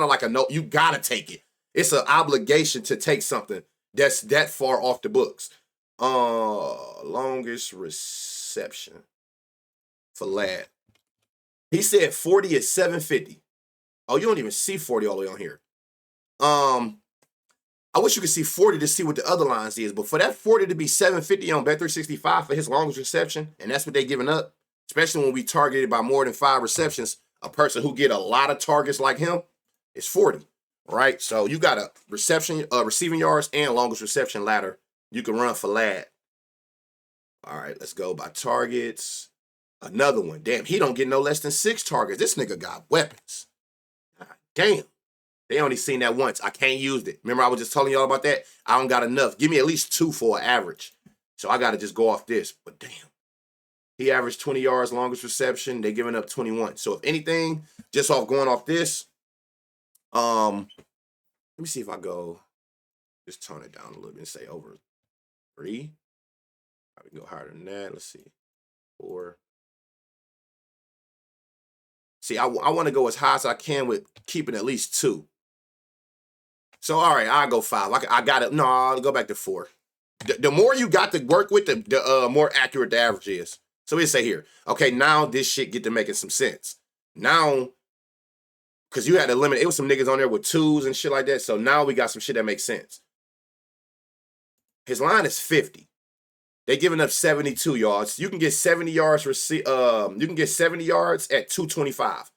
like a note. You gotta take it. It's an obligation to take something that's that far off the books. Longest reception for Ladd. He said 40 is 750. Oh, you don't even see 40 all the way on here. I wish you could see 40 to see what the other lines is, but for that 40 to be 750 on Bet365 for his longest reception, and that's what they're giving up, especially when we targeted by more than 5 receptions, a person who get a lot of targets like him is 40. Right, so you got a receiving yards and longest reception ladder you can run for Ladd. All right, let's go by targets. Another one. Damn, he don't get no less than 6 targets. This nigga got weapons. God damn. They only seen that once. I can't use it. Remember I was just telling y'all about that? I don't got enough. Give me at least 2 for an average. So I got to just go off this. But damn. He averaged 20 yards, longest reception. They giving up 21. So if anything, just off going off this, let me see if I just tone it down a little bit and say over 3. I can go higher than that. Let's see. 4. See, I want to go as high as I can with keeping at least 2. So, all right, I'll go 5. I got it. No, I'll go back to 4. The more you got to work with, the more accurate the average is. So we say here, okay, now this shit get to making some sense. Now, because you had to limit, it was some niggas on there with 2s and shit like that. So now we got some shit that makes sense. His line is 50. They giving up 72 yards. You can get 70 yards. You can get 70 yards at 225.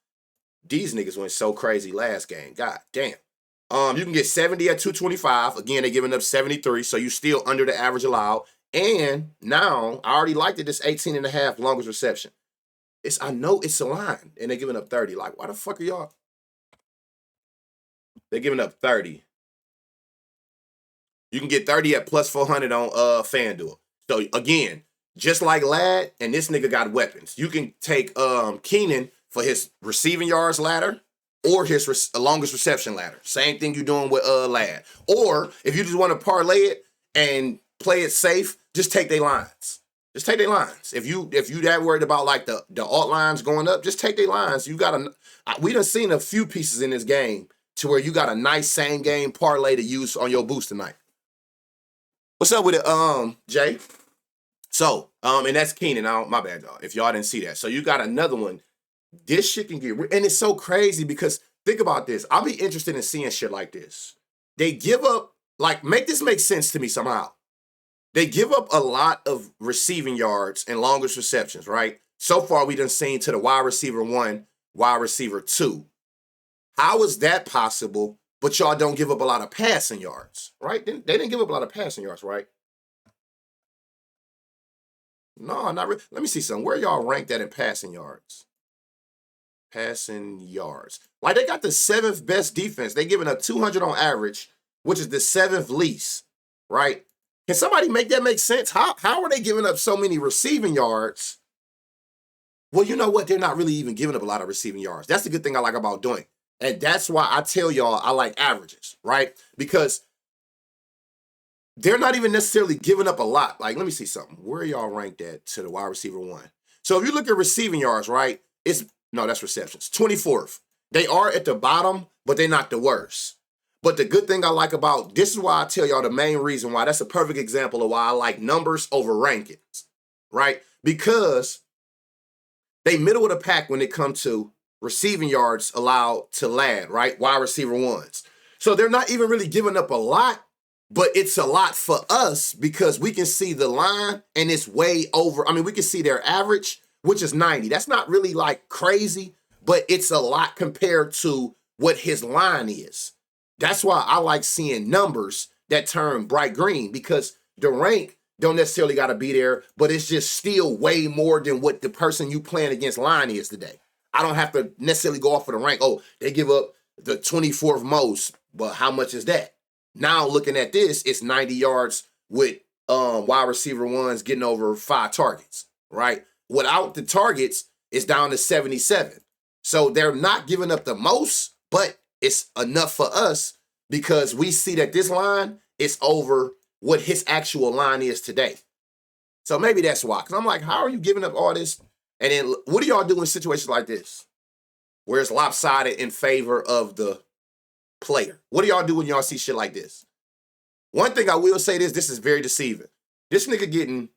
These niggas went so crazy last game. God damn. You can get 70 at 225. Again, they giving up 73, so you still under the average allowed. And now I already liked it. This 18 and a half longest reception. I know it's a line, and they're giving up 30. Like, why the fuck are y'all? They're giving up 30. You can get 30 at plus 400 on FanDuel. So again, just like Ladd, and this nigga got weapons. You can take Keenan for his receiving yards ladder or his longest reception ladder. Same thing you're doing with Ladd. Or if you just want to parlay it and play it safe, just take their lines. Just take their lines. If you that worried about like the alt lines going up, just take their lines. We done seen a few pieces in this game to where you got a nice same game parlay to use on your boost tonight. What's up with it, Jay? So, and that's Keenan. My bad, y'all, if y'all didn't see that. So you got another one. This shit can get, and it's so crazy because think about this. I'll be interested in seeing shit like this. They give up, make this make sense to me somehow. They give up a lot of receiving yards and longest receptions, right? So far, we done seen to the wide receiver 1, wide receiver 2. How is that possible? But y'all don't give up a lot of passing yards, right? They didn't give up a lot of passing yards, right? No, not really. Let me see something. Where y'all ranked that in passing yards? Passing yards. Like, they got the 7th best defense. They giving up 200 on average, which is the 7th least, right? Can somebody make that make sense? How are they giving up so many receiving yards? Well, you know what? They're not really even giving up a lot of receiving yards. That's the good thing I like about doing. And that's why I tell y'all I like averages, right? Because they're not even necessarily giving up a lot. Like, let me see something. Where are y'all ranked at to the wide receiver 1? So if you look at receiving yards, right, that's receptions. 24th. They are at the bottom, but they're not the worst. But the good thing I like about this is why I tell y'all the main reason why that's a perfect example of why I like numbers over rankings, right? Because they middle of the pack when it comes to receiving yards allowed to lad, right? Wide receiver ones. So they're not even really giving up a lot, but it's a lot for us because we can see the line and it's way over. I mean, we can see their average, which is 90. That's not really like crazy, but it's a lot compared to what his line is. That's why I like seeing numbers that turn bright green because the rank don't necessarily got to be there, but it's just still way more than what the person you playing against line is today. I don't have to necessarily go off of the rank. Oh, they give up the 24th most, but how much is that? Now looking at this, it's 90 yards with wide receiver ones getting over 5 targets, right? Without the targets, it's down to 77. So they're not giving up the most, but it's enough for us because we see that this line is over what his actual line is today. So maybe that's why. Because I'm like, how are you giving up all this? And then what do y'all do in situations like this? Where it's lopsided in favor of the player. What do y'all do when y'all see shit like this? One thing I will say this is very deceiving. This nigga getting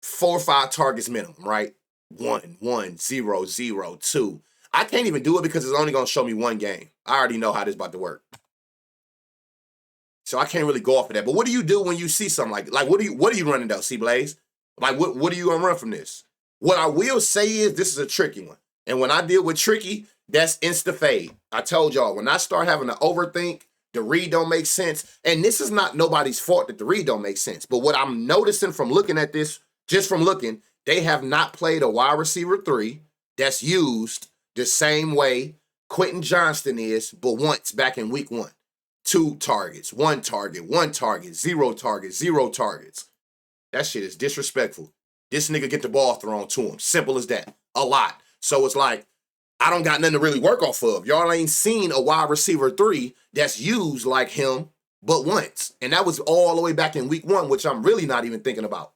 4 or 5 targets minimum, right? 1, 1, 0, 0, 2. I can't even do it because it's only going to show me one game. I already know how this is about to work. So I can't really go off of that. But what do you do when you see something like what are you running though, C-Blaze? Like what are you going to run from this? What I will say is this is a tricky one. And when I deal with tricky, that's insta-fade. I told y'all, when I start having to overthink, the read don't make sense. And this is not nobody's fault that the read don't make sense. But what I'm noticing from looking at this, just from looking, they have not played a wide receiver 3 that's used the same way Quentin Johnston is, but once back in week 1. 2 targets, 1 target, 1 target, 0 targets, 0 targets. That shit is disrespectful. This nigga get the ball thrown to him. Simple as that. A lot. So it's like, I don't got nothing to really work off of. Y'all ain't seen a wide receiver 3 that's used like him but once. And that was all the way back in week 1, which I'm really not even thinking about.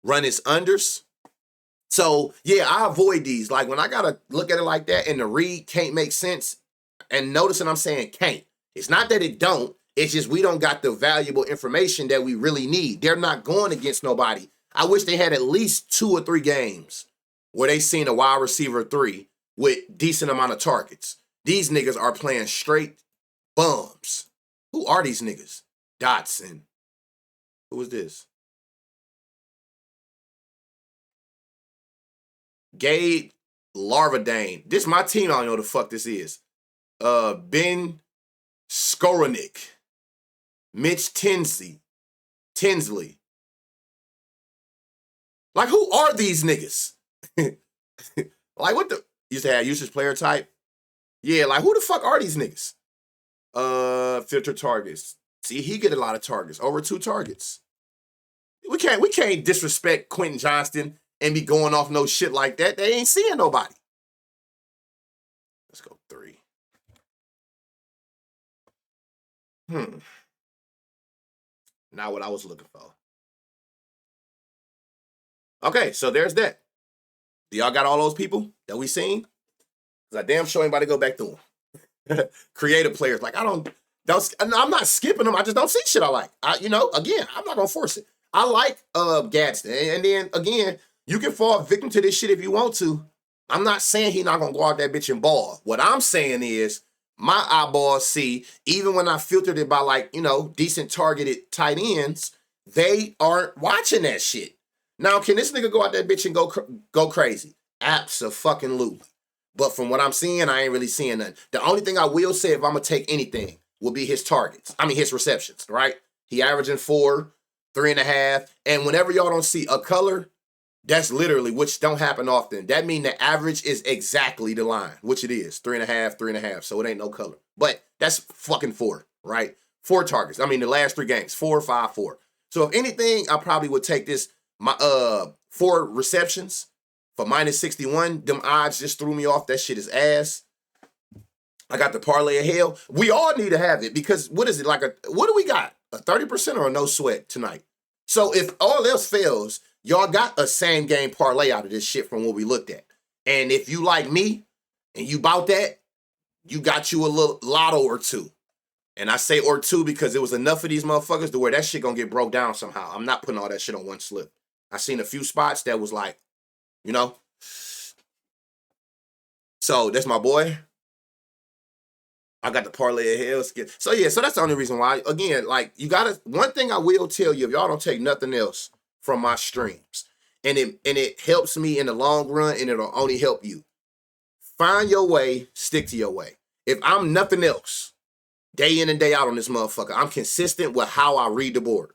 Run his unders. So, yeah, I avoid these. Like, when I got to look at it like that and the read can't make sense, and noticing I'm saying can't. It's not that it don't. It's just we don't got the valuable information that we really need. They're not going against nobody. I wish they had at least 2 or 3 games where they seen a wide receiver 3 with decent amount of targets. These niggas are playing straight bums. Who are these niggas? Dotson. Who is this? Gabe Larvadane. This my team. I don't know who the fuck this is. Ben Skoronik. Mitch Tinsley. Like, who are these niggas? Like, what the? Used to have usage player type. Yeah, like, who the fuck are these niggas? Filter targets. See, he get a lot of targets. Over 2 targets. We can't disrespect Quentin Johnston and be going off no shit like that. They ain't seeing nobody. Let's go 3. Not what I was looking for. Okay, so there's that. Do y'all got all those people that we seen? Because I damn sure ain't about to go back through them. Creative players. Like, I'm not skipping them. I just don't see shit I like. Again, I'm not going to force it. I like Gadsden. And then, again, you can fall victim to this shit if you want to. I'm not saying he not going to go out that bitch and ball. What I'm saying is my eyeballs see, even when I filtered it by, like, decent targeted tight ends, they aren't watching that shit. Now, can this nigga go out that bitch and go crazy? Abso-fucking-lutely. But from what I'm seeing, I ain't really seeing nothing. The only thing I will say if I'm going to take anything will be his targets. I mean, his receptions, right? He averaging 4, 3.5. And whenever y'all don't see a color, that's literally, which don't happen often. That mean the average is exactly the line, which it is. 3.5, 3.5. So it ain't no color. But that's fucking 4, right? 4 targets. I mean, the last 3 games, 4, 5, 4. So if anything, I probably would take this, my 4 receptions for minus 61. Them odds just threw me off. That shit is ass. I got the parlay of hell. We all need to have it because what is it? What do we got? A 30% or a no sweat tonight? So if all else fails, y'all got a same game parlay out of this shit from what we looked at. And if you like me and you bought that, you got you a little lotto or two. And I say or two because it was enough of these motherfuckers to where that shit gonna get broke down somehow. I'm not putting all that shit on one slip. I seen a few spots that was like, you know. So that's my boy. I got the parlay of hell. So yeah, so that's the only reason why. Again, like you gotta. One thing I will tell you, if y'all don't take nothing else from my streams, and it helps me in the long run, and it'll only help you. Find your way, stick to your way. If I'm nothing else, day in and day out on this motherfucker, I'm consistent with how I read the board.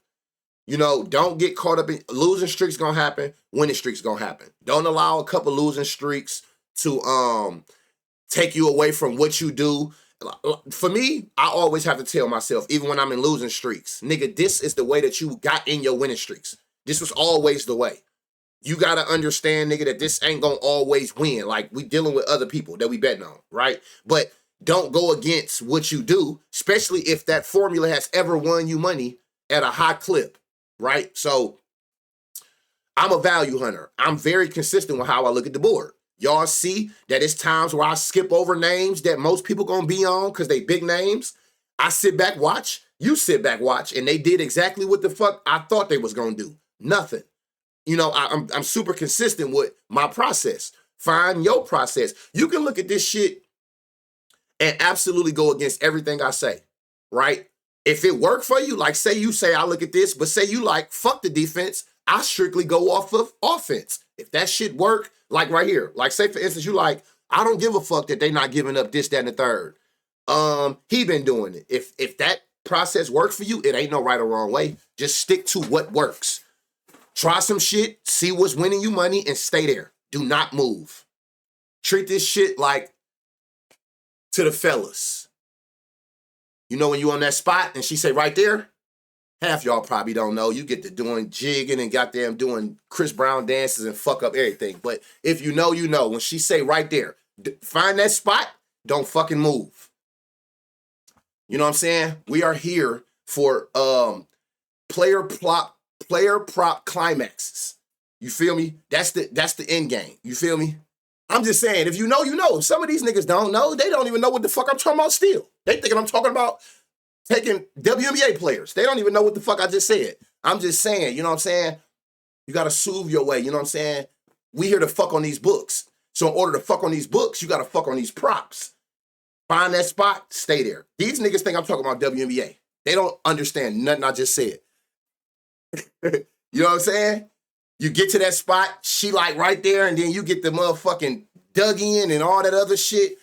You know, don't get caught up in losing streaks gonna happen, winning streaks gonna happen. Don't allow a couple losing streaks to take you away from what you do. For me, I always have to tell myself, even when I'm in losing streaks, nigga, this is the way that you got in your winning streaks. This was always the way. You gotta understand, nigga, that this ain't gonna always win. Like, we dealing with other people that we betting on, right? But don't go against what you do, especially if that formula has ever won you money at a high clip, right? So I'm a value hunter. I'm very consistent with how I look at the board. Y'all see that it's times where I skip over names that most people gonna be on because they big names. I sit back, watch. You sit back, watch. And they did exactly what the fuck I thought they was gonna do. Nothing. You know, I'm super consistent with my process. Find your process. You can look at this shit and absolutely go against everything I say, right? If it worked for you, like say you say I look at this, but say you like, fuck the defense, I strictly go off of offense. If that shit work, like right here, like say for instance, you like, I don't give a fuck that they not giving up this, that, and the third. He been doing it. If that process works for you, it ain't no right or wrong way. Just stick to what works. Try some shit, see what's winning you money, and stay there. Do not move. Treat this shit like to the fellas. You know when you on that spot and she say right there, half y'all probably don't know. You get to doing jigging and goddamn doing Chris Brown dances and fuck up everything. But if you know, you know. When she say right there, find that spot, don't fucking move. You know what I'm saying? We are here for player prop climaxes. You feel me? That's the end game. You feel me? I'm just saying, if you know, you know. If some of these niggas don't know, they don't even know what the fuck I'm talking about still. They thinking I'm talking about taking WNBA players. They don't even know what the fuck I just said. I'm just saying, you know what I'm saying? You got to soothe your way, you know what I'm saying? We here to fuck on these books. So in order to fuck on these books, you got to fuck on these props. Find that spot, stay there. These niggas think I'm talking about WNBA. They don't understand nothing I just said. You know what I'm saying? You get to that spot, she like right there, and then you get the motherfucking dug in and all that other shit.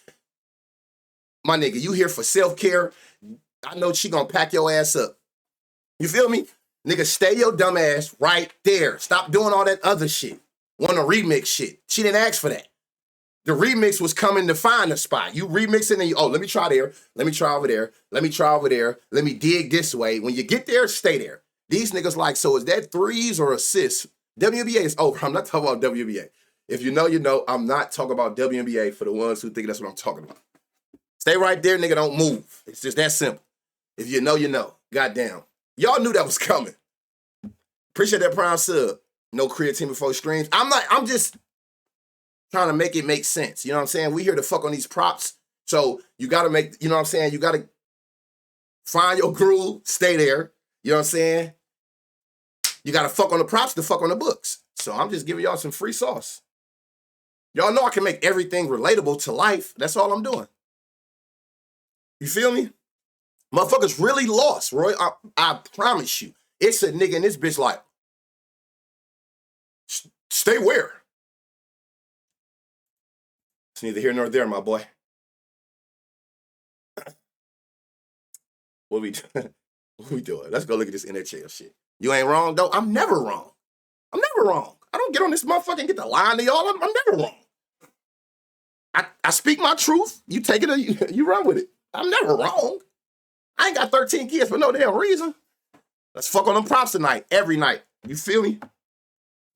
My nigga, you here for self-care. I know she gonna pack your ass up. You feel me? Nigga, stay your dumb ass right there. Stop doing all that other shit. Want to remix shit. She didn't ask for that. The remix was coming to find a spot. You remixing and you, let me try there. Let me try over there. Let me try over there. Let me dig this way. When you get there, stay there. These niggas like, so is that threes or assists? WNBA is over. I'm not talking about WNBA. If you know, you know. I'm not talking about WNBA for the ones who think that's what I'm talking about. Stay right there, nigga. Don't move. It's just that simple. If you know, you know. Goddamn. Y'all knew that was coming. Appreciate that prime sub. No creatine before streams. I'm just trying to make it make sense. You know what I'm saying? We here to fuck on these props. So you got to make, you know what I'm saying? You got to find your groove. Stay there. You know what I'm saying? You got to fuck on the props to fuck on the books. So I'm just giving y'all some free sauce. Y'all know I can make everything relatable to life. That's all I'm doing. You feel me? Motherfuckers really lost, Roy. I promise you. It's a nigga in this bitch like, stay where? It's neither here nor there, my boy. What we doing? What we doing? Let's go look at this NHL shit. You ain't wrong, though. I'm never wrong. I'm never wrong. I don't get on this motherfucker and get the line to y'all. I'm never wrong. I speak my truth. You take it or you run with it. I'm never wrong. I ain't got 13 kids for no damn reason. Let's fuck on them props tonight, every night. You feel me?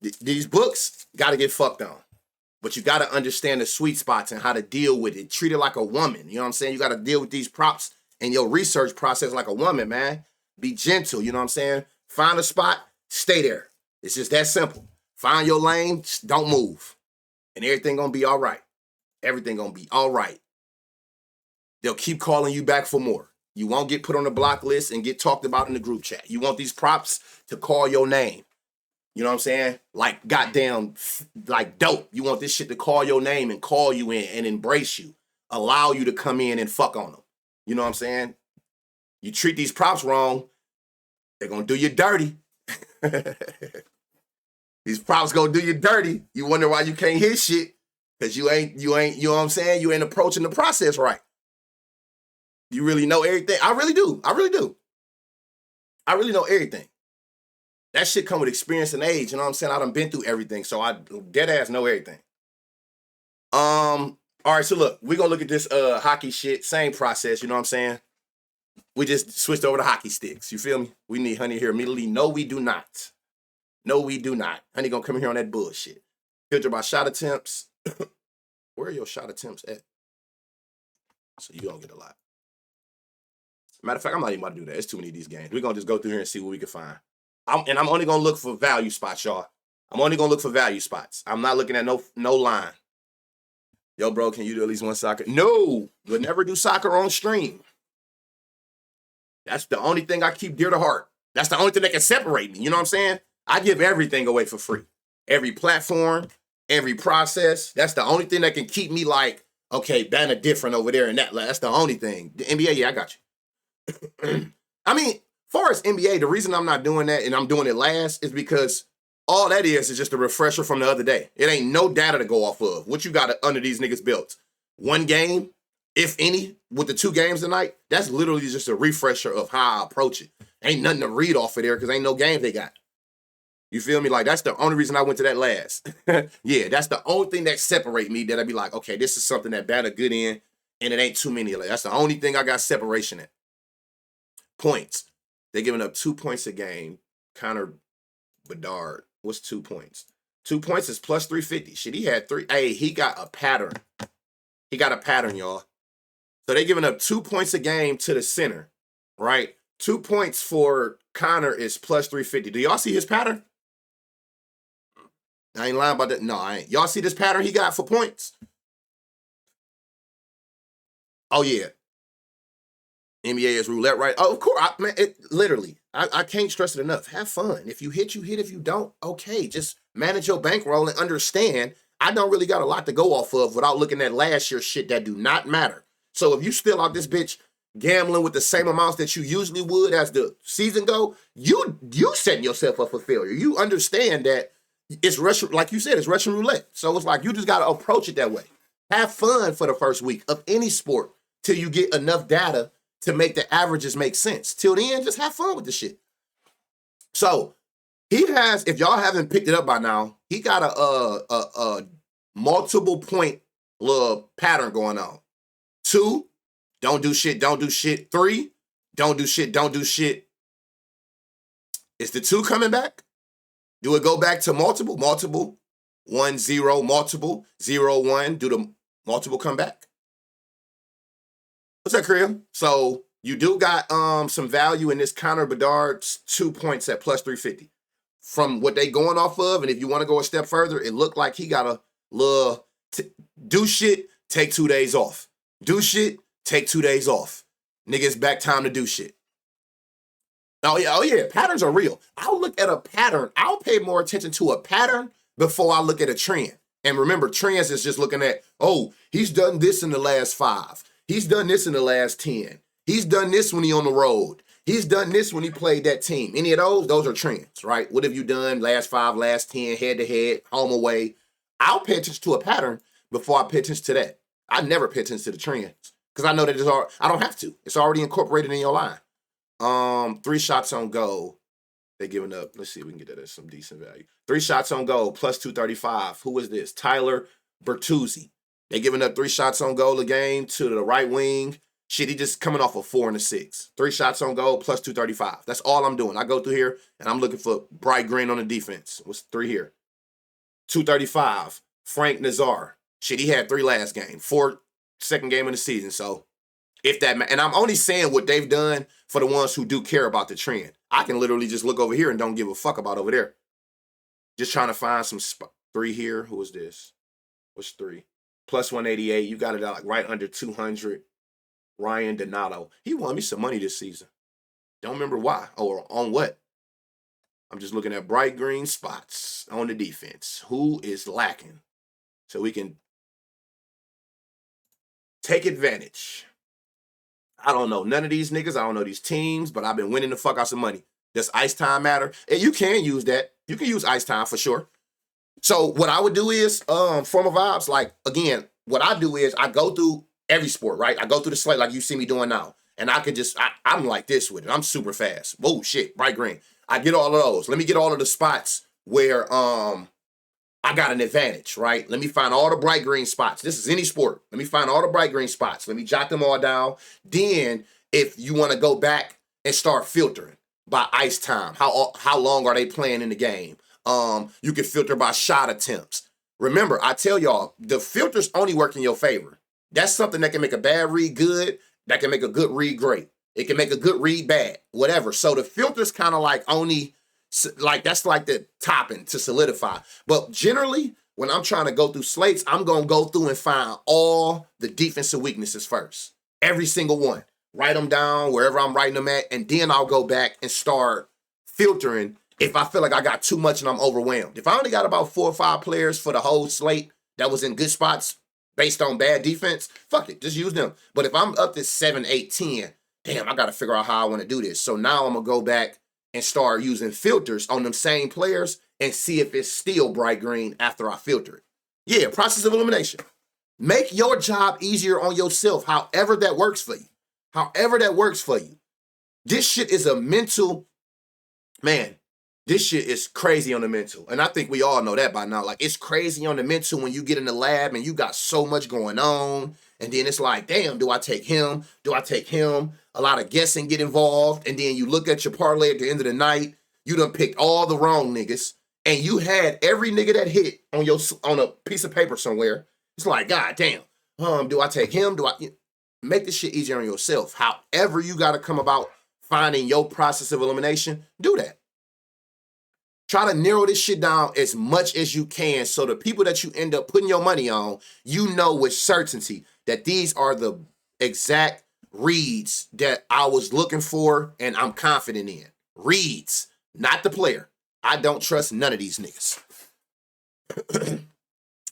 These books got to get fucked on. But you got to understand the sweet spots and how to deal with it. Treat it like a woman. You know what I'm saying? You got to deal with these props and your research process like a woman, man. Be gentle, you know what I'm saying? Find a spot, stay there. It's just that simple. Find your lane, don't move. And everything gonna be all right. Everything gonna be all right. They'll keep calling you back for more. You won't get put on the block list and get talked about in the group chat. You want these props to call your name. You know what I'm saying? Like goddamn, like dope. You want this shit to call your name and call you in and embrace you. Allow you to come in and fuck on them. You know what I'm saying? You treat these props wrong, they're gonna do you dirty. These props gonna do you dirty. You wonder why you can't hit shit. Because you ain't, you know what I'm saying? You ain't approaching the process right. You really know everything. I really do. I really do. I really know everything. That shit come with experience and age. You know what I'm saying? I done been through everything. So I dead ass know everything. All right, so look, we're gonna look at this hockey shit. Same process, you know what I'm saying? We just switched over to hockey sticks. You feel me? We need Honey here immediately. No, we do not. No, we do not. Honey gonna come here on that bullshit. Filter by shot attempts. Where are your shot attempts at? So you gonna get a lot. Matter of fact, I'm not even about to do that. It's too many of these games. We're gonna just go through here and see what we can find. I'm only gonna look for value spots, y'all. I'm only gonna look for value spots. I'm not looking at no line. Yo, bro, can you do at least one soccer? No, we'll never do soccer on stream. That's the only thing I keep dear to heart. That's the only thing that can separate me. You know what I'm saying? I give everything away for free. Every platform, every process. That's the only thing that can keep me like, okay, banner different over there and that. That's the only thing. The NBA, yeah, I got you. I mean, far as NBA, the reason I'm not doing that and I'm doing it last is because all that is just a refresher from the other day. It ain't no data to go off of. What you got under these niggas' belts? One game, if any, with the 2 games tonight, that's literally just a refresher of how I approach it. Ain't nothing to read off of there because ain't no games they got. You feel me? Like, that's the only reason I went to that last. Yeah, that's the only thing that separate me that I'd be like, okay, this is something that Banner good in, and it ain't too many of it. That's the only thing I got separation in. Points. They're giving up 2 points a game. Connor Bedard. What's 2 points? 2 points is plus 350. Shit, he had 3. Hey, he got a pattern. He got a pattern, y'all. So they're giving up 2 points a game to the center, right? 2 points for Connor is plus 350. Do y'all see his pattern? I ain't lying about that. No, I ain't. Y'all see this pattern he got for points? Oh, yeah. NBA is roulette, right? Oh, of course. Literally, I can't stress it enough. Have fun. If you hit, you hit. If you don't, okay. Just manage your bankroll and understand I don't really got a lot to go off of without looking at last year's shit that do not matter. So if you still out this bitch gambling with the same amounts that you usually would as the season go, you setting yourself up for failure. You understand that it's Russian, like you said, it's Russian roulette. So it's like you just got to approach it that way. Have fun for the first week of any sport till you get enough data to make the averages make sense. Till then, just have fun with the shit. So he has, if y'all haven't picked it up by now, he got a multiple point little pattern going on. 2, don't do shit, don't do shit. 3, don't do shit, don't do shit. Is the 2 coming back? Do it go back to multiple? 1, 0, multiple, 0, 1. Do the multiple come back? What's that, Kriya? So you do got some value in this Connor Bedard's 2 points at plus 350. From what they going off of, and if you want to go a step further, it looked like he got a little do shit, take 2 days off. Do shit, take 2 days off. Niggas back time to do shit. Oh yeah, patterns are real. I'll look at a pattern. I'll pay more attention to a pattern before I look at a trend. And remember, trends is just looking at, oh, he's done this in the last 5. He's done this in the last 10. He's done this when he on the road. He's done this when he played that team. Any of those are trends, right? What have you done last 5, last 10, head-to-head, home away? I'll pay attention to a pattern before I pay attention to that. I never pay attention to the trends because I know that I don't have to. It's already incorporated in your line. 3 shots on goal. They're giving up. Let's see if we can get that at some decent value. 3 shots on goal, plus 235. Who is this? Tyler Bertuzzi. They're giving up 3 shots on goal a game to the right wing. Shit, he just coming off a 4 and a 6. 3 shots on goal, plus 235. That's all I'm doing. I go through here, and I'm looking for bright green on the defense. What's 3 here? 235. Frank Nazar. Shit, he had 3 last game. 4 second game of the season. So, if that, and I'm only saying what they've done for the ones who do care about the trend. I can literally just look over here and don't give a fuck about over there. Just trying to find some 3 here. Who is this? What's 3? plus 188. You got it at like right under 200. Ryan Donato. He won me some money this season. Don't remember why or on what. I'm just looking at bright green spots on the defense. Who is lacking? So we can take advantage. I don't know none of these niggas. I don't know these teams, but I've been winning the fuck out some money. Does ice time matter? And you can use that. You can use ice time for sure. So what I would do is, former vibes, like, again, what I do is I go through every sport, right? I go through the slate like you see me doing now. And I could just, I'm like this with it. I'm super fast. Whoa, shit, bright green. I get all of those. Let me get all of the spots where I got an advantage, right? Let me find all the bright green spots. This is any sport. Let me find all the bright green spots. Let me jot them all down. Then, if you want to go back and start filtering by ice time, how long are they playing in the game? You can filter by shot attempts. Remember, I tell y'all, the filters only work in your favor. That's something that can make a bad read good, that can make a good read great. It can make a good read bad, whatever. So the filter's kind of like only, like that's like the topping to solidify. But generally, when I'm trying to go through slates, I'm going to go through and find all the defensive weaknesses first. Every single one. Write them down wherever I'm writing them at, and then I'll go back and start filtering if I feel like I got too much and I'm overwhelmed. If I only got about 4 or 5 players for the whole slate that was in good spots based on bad defense, fuck it, just use them. But if I'm up to 7, 8, 10, damn, I got to figure out how I want to do this. So now I'm going to go back and start using filters on them same players and see if it's still bright green after I filter it. Yeah, process of elimination. Make your job easier on yourself, however that works for you. However that works for you. This shit is a mental, man, this shit is crazy on the mental. And I think we all know that by now. Like, it's crazy on the mental when you get in the lab and you got so much going on. And then it's like, damn, do I take him? Do I take him? A lot of guessing get involved. And then you look at your parlay at the end of the night. You done picked all the wrong niggas. And you had every nigga that hit on a piece of paper somewhere. It's like, God damn. Do I take him? Make this shit easier on yourself. However you got to come about finding your process of elimination, do that. Try to narrow this shit down as much as you can so the people that you end up putting your money on, you know with certainty that these are the exact reads that I was looking for and I'm confident in. Reads, not the player. I don't trust none of these niggas.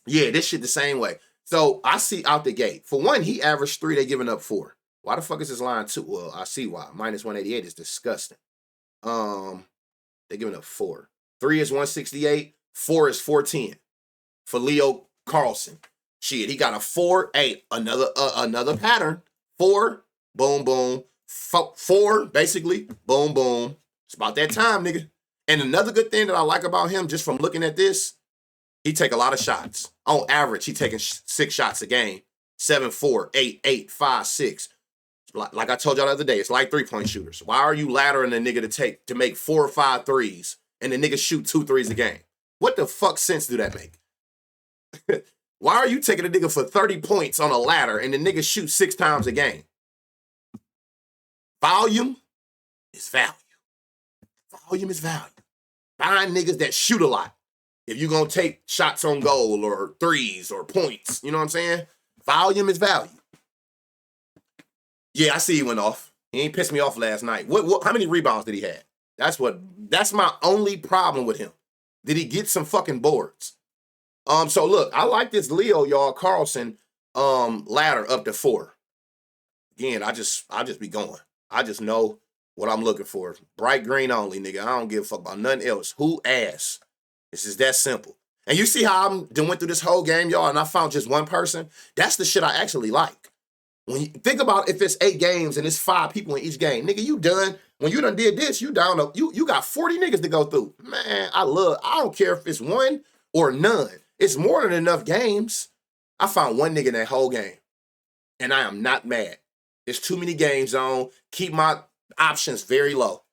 Yeah, this shit the same way. So I see out the gate. For one, he averaged 3, they giving up 4. Why the fuck is his line 2? Well, I see why. Minus 188 is disgusting. They're giving up 4. 3 is 168. 4 is 410. For Leo Carlson. Shit, he got a 4. Hey, another pattern. 4, boom, boom. 4, basically, boom, boom. It's about that time, nigga. And another good thing that I like about him, just from looking at this, he take a lot of shots. On average, he taking 6 shots a game. 7, 4, 8, 8, 5, 6. Like I told y'all the other day, it's like 3-point shooters. Why are you laddering a nigga to make 4 or 5 threes and the nigga shoot 2 threes a game? What the fuck sense do that make? Why are you taking a nigga for 30 points on a ladder and the nigga shoot 6 times a game? Volume is value. Volume is value. Find niggas that shoot a lot. If you're going to take shots on goal or threes or points, you know what I'm saying? Volume is value. Yeah, I see he went off. He ain't pissed me off last night. How many rebounds did he have? That's my only problem with him. Did he get some fucking boards? So look, I like this Leo, y'all, Carlson, ladder up to 4. Again, I just be going. I just know what I'm looking for. Bright green only, nigga. I don't give a fuck about nothing else. Who ass? This is that simple. And you see how I went through this whole game, y'all, and I found just one person? That's the shit I actually like. When you think about if it's 8 games and it's 5 people in each game, nigga, you done. When you done did this, you down. You got 40 niggas to go through. Man, I don't care if it's 1 or none. It's more than enough games. I found 1 nigga in that whole game. And I am not mad. There's too many games on. Keep my options very low.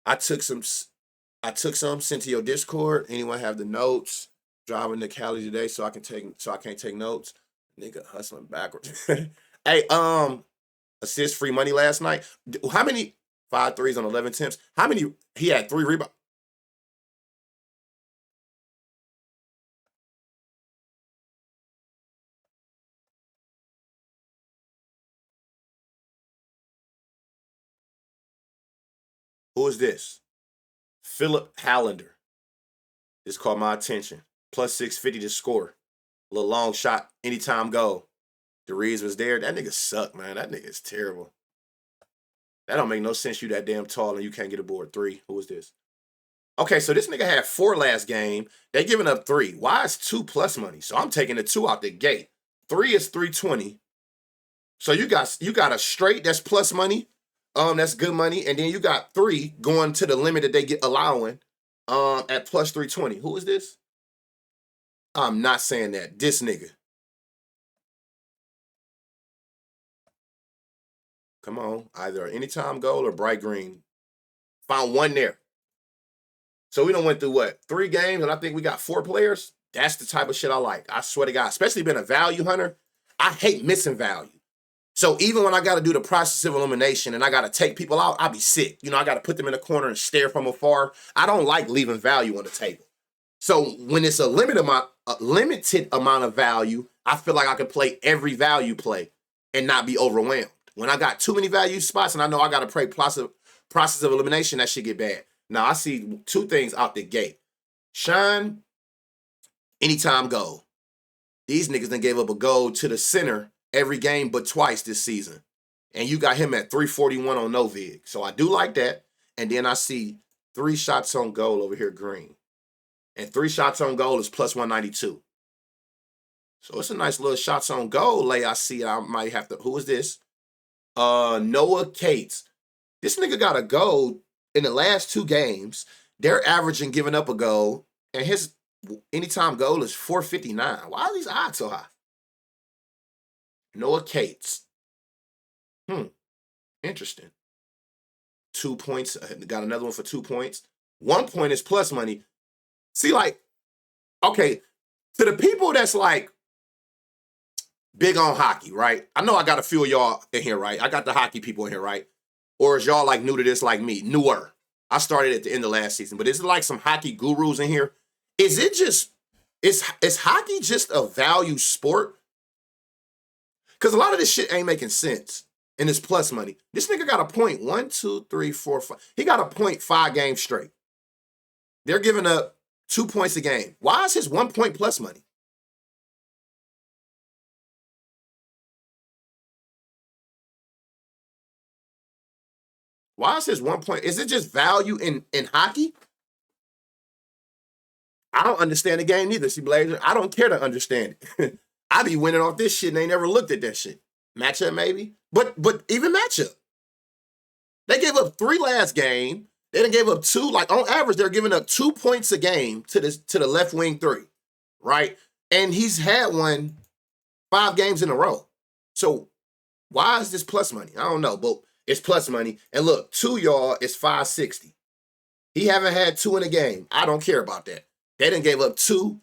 I took some, sent to your Discord. Anyone have the notes? Driving to Cali today so I can't take notes. Nigga hustling backwards. Hey, assist free money last night. How many 5 threes on 11 attempts? How many he had 3 rebounds? Who is this? Philip Hallander. This caught my attention. Plus 650 to score. A little long shot, anytime goal. The Reeves was there. That nigga suck, man. That nigga is terrible. That don't make no sense. You that damn tall and you can't get a board 3. Who is this? Okay, so this nigga had 4 last game. They giving up 3. Why is 2 plus money? So I'm taking the 2 out the gate. 3 is 320. So you got a straight that's plus money. That's good money. And then you got 3 going to the limit that they get allowing at plus 320. Who is this? I'm not saying that. This nigga. Come on. Either anytime goal or bright green. Found 1 there. So we done went through what? 3 games, and I think we got 4 players. That's the type of shit I like. I swear to God. Especially being a value hunter. I hate missing value. So even when I got to do the process of elimination and I got to take people out, I'll be sick. I got to put them in a corner and stare from afar. I don't like leaving value on the table. So when it's a limited amount of value, I feel like I can play every value play and not be overwhelmed. When I got too many value spots and I know I got to play process of elimination, that shit get bad. Now I see 2 things out the gate. Shine, anytime goal. These niggas done gave up a goal to the center every game but twice this season. And you got him at 341 on no vig. So I do like that. And then I see 3 shots on goal over here, green. And 3 shots on goal is plus 192. So it's a nice little shots on goal lay I see. I might have to, who is this? Noah Cates. This nigga got a goal in the last 2 games. They're averaging giving up a goal. And his anytime goal is 459. Why are these odds so high? Noah Cates. Interesting. 2 points. Got another one for 2 points. 1 point is plus money. See, like, okay, to the people that's like big on hockey, right? I know I got a few of y'all in here, right? I got the hockey people in here, right? Or is y'all like new to this like me? Newer. I started at the end of last season, but is it like some hockey gurus in here? Is it just, is hockey just a value sport? Because a lot of this shit ain't making sense. And it's plus money. This nigga got a point 1, 2, 3, 4, 5. He got a point 5 games straight. They're giving up 2 points a game. Why is his 1 point plus money? Why is his 1 point? Is it just value in hockey? I don't understand the game neither, see, Blazer. I don't care to understand it. I be winning off this shit and they never looked at that shit. Matchup, maybe? But even matchup. They gave up 3 last game. They done gave up 2. Like, on average, they're giving up 2 points a game to the left wing 3, right? And he's had 5 games in a row. So why is this plus money? I don't know, but it's plus money. And look, 2 y'all is 560. He haven't had 2 in a game. I don't care about that. They done gave up 2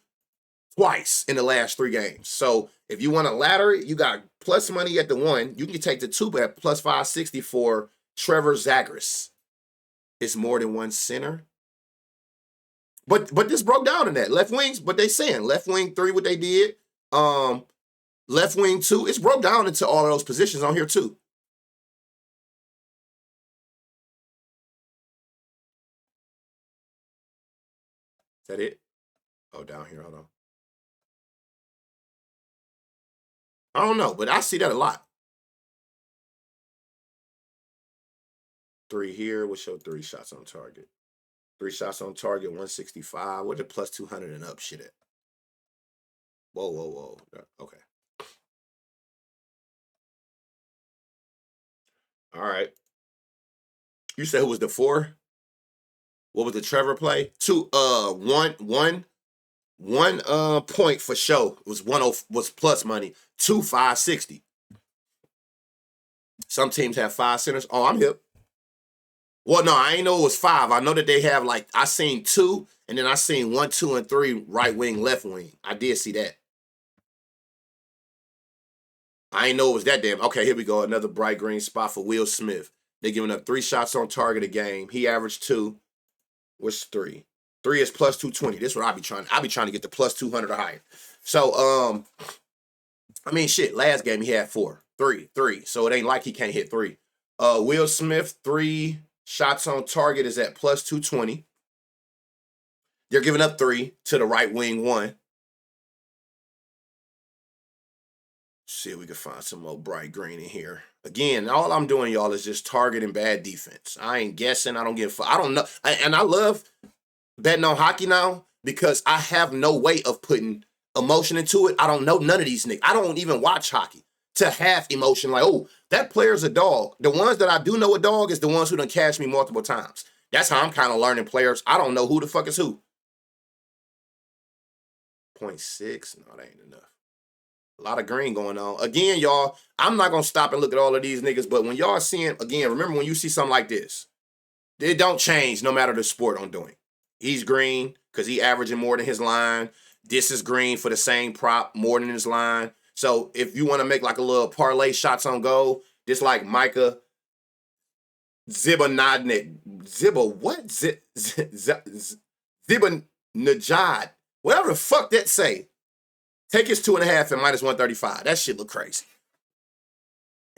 twice in the last 3 games. So if you want to ladder it, you got plus money at the 1. You can take the 2 at plus 560 for Trevor Zagreus. It's more than 1 center. But this broke down in that. Left wings, but they saying left wing 3, what they did. Left wing 2. It's broke down into all of those positions on here too. Is that it? Oh, down here, hold on. I don't know, but I see that a lot. 3 here. What's your 3 shots on target? 3 shots on target, 165. What the plus 200 and up shit at? Whoa. Okay. All right. You said who was the 4? What was the Trevor play? 2, 1 point for show was plus money. 2, 560. Some teams have 5 centers. Oh, I'm hip. Well, no, I ain't know it was 5. I know that they have I seen 2, and then I seen 1, 2, and 3 right wing, left wing. I did see that. I ain't know it was that damn. Okay, here we go. Another bright green spot for Will Smith. They're giving up 3 shots on target a game. He averaged 2. What's 3? 3 is plus 220. This is what I be trying to get the plus 200 or higher. So, I mean, shit, last game he had 4. 3. So it ain't like he can't hit 3. Will Smith, 3 Shots on target is at plus 220. They're giving up 3 to the right wing 1. See if we can find some more bright green in here. Again, all I'm doing, y'all, is just targeting bad defense. I ain't guessing. I don't give. I don't know. And I love betting on hockey now because I have no way of putting emotion into it. I don't know none of these niggas. I don't even watch hockey to have emotion. Like, oh, that player's a dog. The ones that I do know a dog is the ones who done catch me multiple times. That's how I'm kind of learning players. I don't know who the fuck is who. 0.6? No, that ain't enough. A lot of green going on. Again, y'all, I'm not going to stop and look at all of these niggas, but when y'all seeing, again, remember when you see something like this, it don't change no matter the sport I'm doing. He's green because he averaging more than his line. This is green for the same prop, more than his line. So if you want to make like a little parlay shots on goal, just like Micah Zibanejad, Zibanejad, whatever the fuck that say. Take his 2.5 and minus 135. That shit look crazy.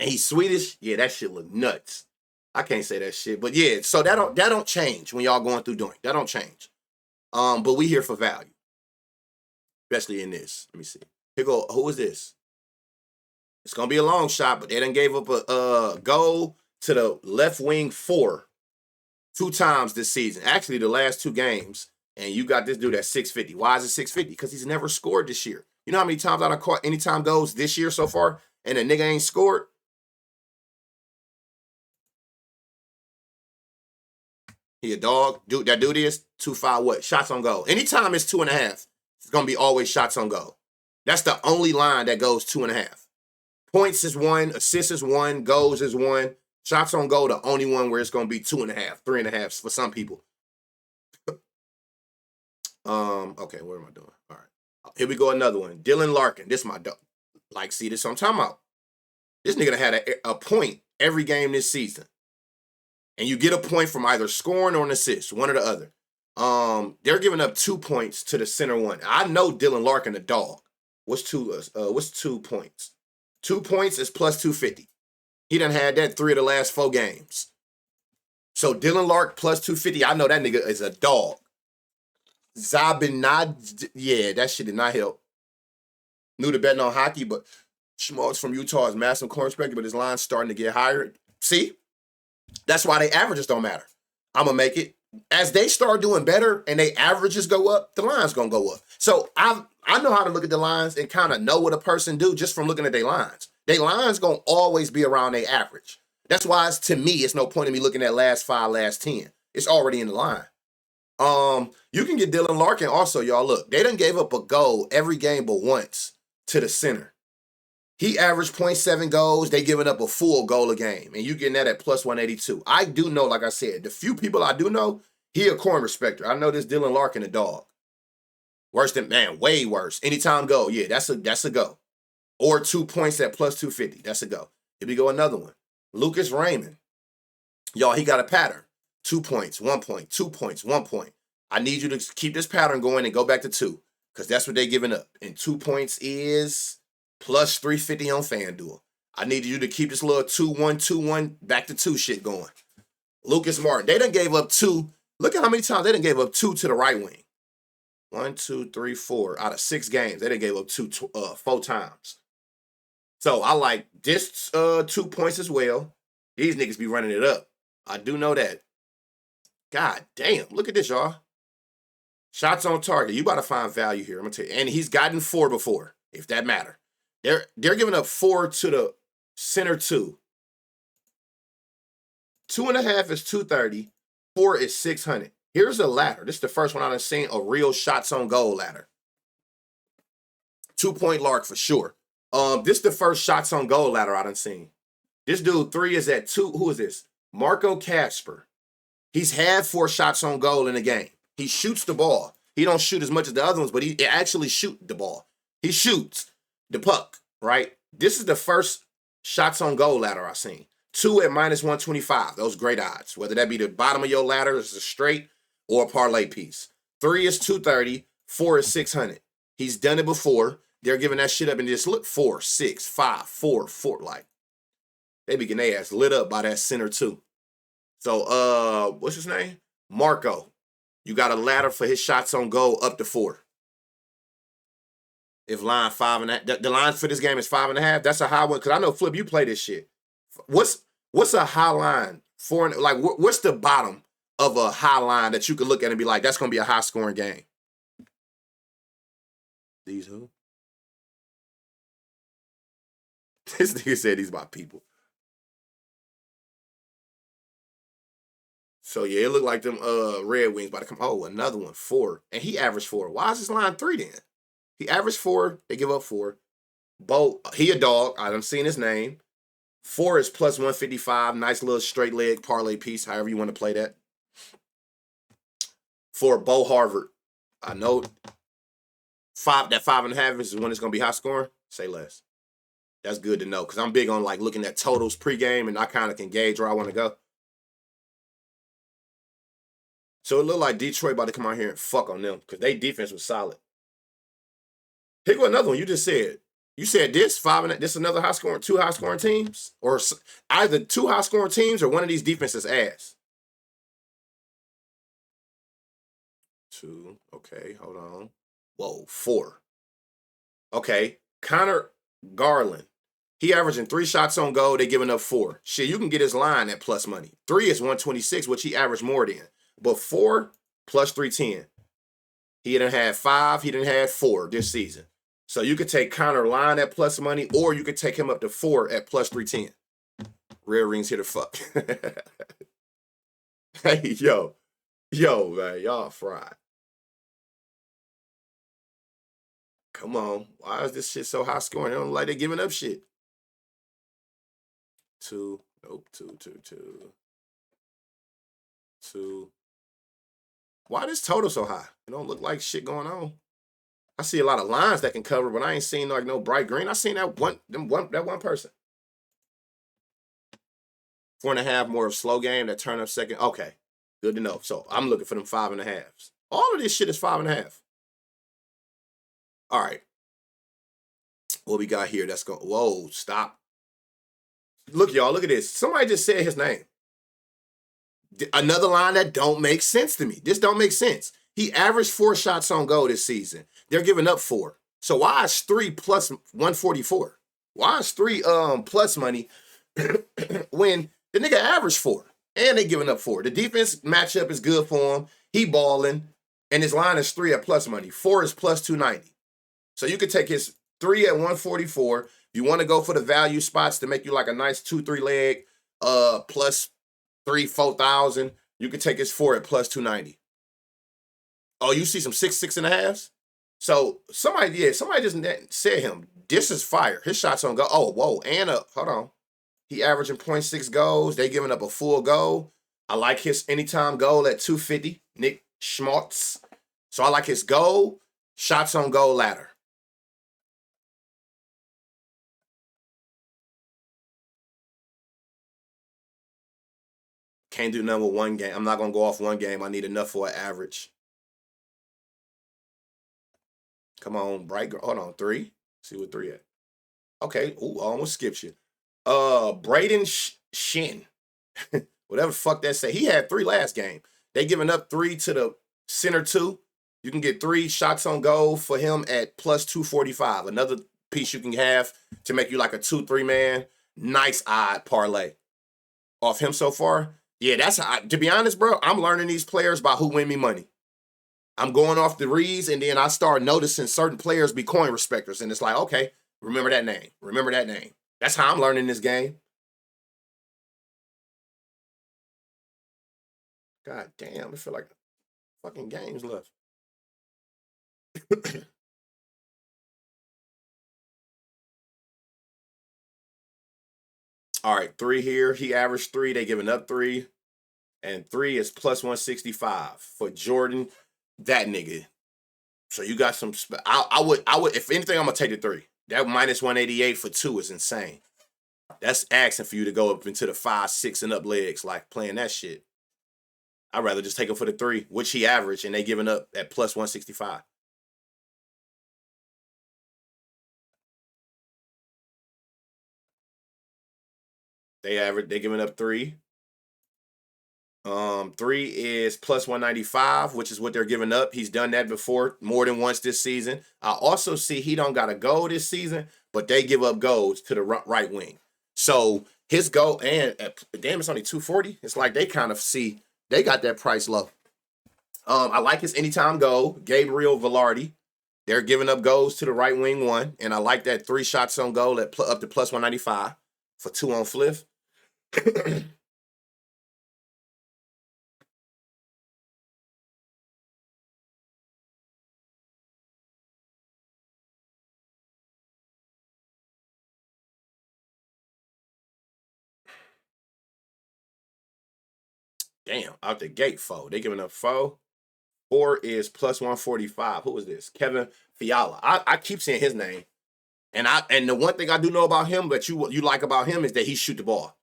And he's Swedish. Yeah, that shit look nuts. I can't say that shit, but yeah. So that don't change when y'all going through doing. That don't change. But we here for value, especially in this. Let me see. Here go. Who is this? It's gonna be a long shot, but they done gave up a goal to the left wing 4 2 times this season. Actually, the last 2 games. And you got this dude at 650. Why is it 650? Because he's never scored this year. You know how many times I've caught anytime goes this year so far and a nigga ain't scored? He a dog. Dude, that dude is 2.5 what? Shots on goal. Anytime it's 2.5, it's going to be always shots on goal. That's the only line that goes 2.5. Points is 1, assists is 1, goals is 1. Shots on goal, the only one where it's going to be 2.5, 3.5 for some people. Okay, what am I doing? All right. Here we go, another one. Dylan Larkin. This my dog. Like, see, this what I'm talking about. This nigga had a point every game this season. And you get a point from either scoring or an assist, one or the other. They're giving up 2 points to the center 1. I know Dylan Larkin a dog. What's 2 points? 2 points is plus 250. He done had that 3 of the last 4 games. So Dylan Lark plus 250, I know that nigga is a dog. Zabinaj, yeah, that shit did not help. New to betting on hockey, but Schmaltz from Utah is massive corner specter, but his line's starting to get higher. See? That's why they averages don't matter. I'm going to make it. As they start doing better and they averages go up, the line's going to go up. So I know how to look at the lines and kind of know what a person do just from looking at their lines. Their line's going to always be around their average. That's why, to me, it's no point in me looking at last 5, last 10. It's already in the line. You can get Dylan Larkin also, y'all. Look, they done gave up a goal every game but once to the center. He averaged 0.7 goals. They giving up a full goal a game, and you getting that at plus 182. I do know, like I said, the few people I do know, he a corner respecter. I know this Dylan Larkin a dog. Worse than, man, way worse. Anytime goal, yeah, that's a go. Or 2 points at plus 250. That's a go. Here we go, another one. Lucas Raymond. Y'all, he got a pattern. 2 points, 1 point, 2 points, 1 point. I need you to keep this pattern going and go back to 2 because that's what they're giving up. And 2 points is plus 350 on FanDuel. I need you to keep this little 2-1, 2-1, back to 2 shit going. Lucas Martin, they done gave up 2. Look at how many times they done gave up 2 to the right wing. 1, 2, 3, 4. Out of 6 games, they done gave up 4 times. So I like this 2 points as well. These niggas be running it up. I do know that. God damn, look at this, y'all. Shots on target. You about to find value here. I'm gonna tell you. And he's gotten 4 before, if that matter. They're giving up 4 to the center 2. 2.5 is 230. 4 is 600. Here's a ladder. This is the first one I've seen a real shots on goal ladder. 2 point Lark for sure. This is the first shots on goal ladder I done seen. This dude 3 is at 2. Who is this? Marco Kasper. He's had 4 shots on goal in a game. He shoots the ball. He don't shoot as much as the other ones, but he actually shoots the ball. He shoots the puck, right? This is the first shots on goal ladder I've seen. 2 at minus 125. Those great odds. Whether that be the bottom of your ladder as a straight or a parlay piece. 3 is 230. 4 is 600. He's done it before. They're giving that shit up and just look 4, 6, 5, 4, 4. Like, they be getting their ass lit up by that center 2. So, what's his name? Marco. You got a ladder for his shots on goal up to 4. If line 5.5, the lines for this game is 5.5. That's a high one because I know Flip, you play this shit. What's a high line for? Like, what's the bottom of a high line that you could look at and be like, that's gonna be a high scoring game? These who? This nigga said these my people. So yeah, it looked like them Red Wings about to come. Oh, another one, 4. And he averaged 4. Why is this line 3 then? He averaged 4, they give up 4. Bo, he a dog. I done seen his name. 4 is plus 155. Nice little straight leg parlay piece, however you want to play that. For Bo Harvard. I know 5.5 is when it's gonna be high scoring. Say less. That's good to know because I'm big on like looking at totals pregame and I kind of can gauge where I want to go. So it looked like Detroit about to come out here and fuck on them because their defense was solid. Here go another one. You just said. You said this 5 and this another high scoring, 2 high scoring teams, or either 2 high scoring teams or one of these defenses ass. 2. Okay, hold on. Whoa, 4. Okay, Connor Garland. He averaging 3 shots on goal. They giving up 4. Shit, you can get his line at plus money. 3 is 126, which he averaged more than. But 4 plus 310. He didn't have 5. He didn't have 4 this season. So you could take Connor line at plus money, or you could take him up to 4 at plus 310. Red Rings here to fuck. Hey, yo, man, y'all fried. Come on. Why is this shit so high scoring? They don't look like they're giving up shit. 2. Nope. 2. 2. Why this total so high? It don't look like shit going on. I see a lot of lines that can cover, but I ain't seen like no bright green. I seen that one person. 4.5 more of slow game that turn up second. Okay, good to know. So I'm looking for them 5.5s. All of this shit is 5.5. All right. What we got here? That's going. Whoa, stop. Look, y'all. Look at this. Somebody just said his name. Another line that don't make sense to me. This don't make sense. He averaged 4 shots on goal this season. They're giving up 4. So why is 3 plus 144? Why is 3 plus money when the nigga averaged 4 and they giving up 4? The defense matchup is good for him. He balling, and his line is 3 at plus money. 4 is plus 290. So you could take his 3 at 144. If you want to go for the value spots to make you like a nice 2-3 leg, plus 3-4,000, you could take his 4 at plus 290. Oh, you see some 6.5s? So somebody just said him. This is fire. His shots on goal. Oh, whoa. And hold on. He averaging 0.6 goals. They giving up a full goal. I like his anytime goal at 250. Nick Schmaltz. So I like his goal, shots on goal ladder. Can't do nothing with one game. I'm not going to go off one game. I need enough for an average. Come on, bright girl. Hold on, 3. See what 3 at. Okay. Ooh, I almost skipped you. Braden Shin. Whatever the fuck that say. He had 3 last game. They giving up 3 to the center 2. You can get 3 shots on goal for him at plus 245. Another piece you can have to make you like a 2-3 man. Nice odd parlay. Off him so far. Yeah, that's to be honest, bro. I'm learning these players by who win me money. I'm going off the reads, and then I start noticing certain players be coin respecters, and it's like, okay, remember that name. Remember that name. That's how I'm learning this game. God damn, I feel like fucking games left. All right, 3 here. He averaged 3. They giving up 3. And 3 is plus 165 for Jordan. That nigga. So you got some. I would. If anything, I'm gonna take the 3. That minus 188 for 2 is insane. That's asking for you to go up into the 5, 6 and up legs, like playing that shit. I'd rather just take him for the 3, which he averaged, and they giving up at plus 165. They giving up 3. 3 is plus 195, which is what they're giving up. He's done that before more than once this season. I also see he don't got a goal this season, but they give up goals to the right wing. So his goal, and damn, it's only 240. It's like they kind of see they got that price low. I like his anytime goal, Gabriel Velarde. They're giving up goals to the right wing one, and I like that 3 shots on goal at up to plus 195 for 2 on Fliff. Damn, out the gate, 4. They giving up 4. 4 is plus 145. Who is this? Kevin Fiala. I keep saying his name. And the one thing I do know about him that you like about him is that he shoot the ball.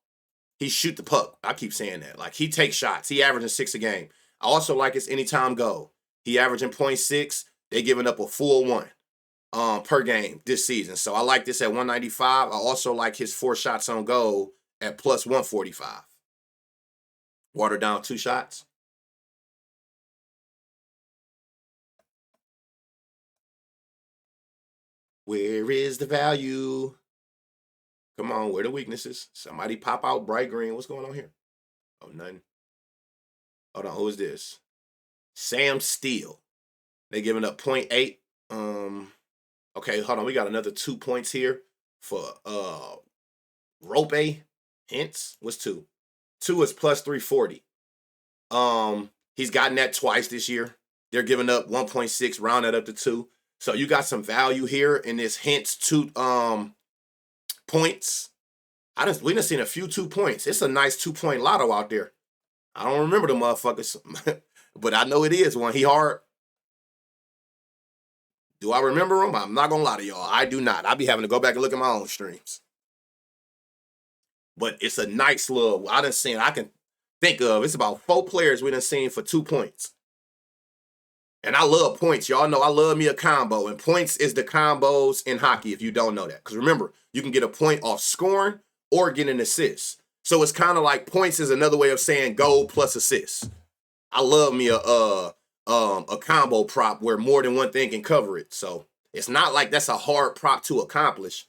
He shoot the puck. I keep saying that. Like, he takes shots. He averaging 6 a game. I also like his anytime goal. He averaging 0.6. They giving up a full 1 per game this season. So I like this at 195. I also like his 4 shots on goal at plus 145. Water down 2 shots. Where is the value? Come on, where are the weaknesses? Somebody pop out bright green. What's going on here? Oh, nothing. Hold on, who is this? Sam Steele. They giving up 0.8. Okay, hold on. We got another 2 points here for Rope Hintz. What's 2? 2 is plus 340. He's gotten that twice this year. They're giving up 1.6, round that up to 2. So you got some value here in this Hintz 2 points. We done seen a few 2 points. It's a nice 2-point lotto out there. I don't remember the motherfuckers, but I know it is one. He hard. Do I remember him? I'm not gonna lie to y'all. I do not. I be having to go back and look at my own streams. But it's a nice little. I can think of. It's about 4 players we done seen for 2 points. And I love points. Y'all know I love me a combo. And points is the combos in hockey, if you don't know that. Because remember, you can get a point off scoring or get an assist. So it's kind of like points is another way of saying goal plus assist. I love me a combo prop where more than one thing can cover it. So it's not like that's a hard prop to accomplish,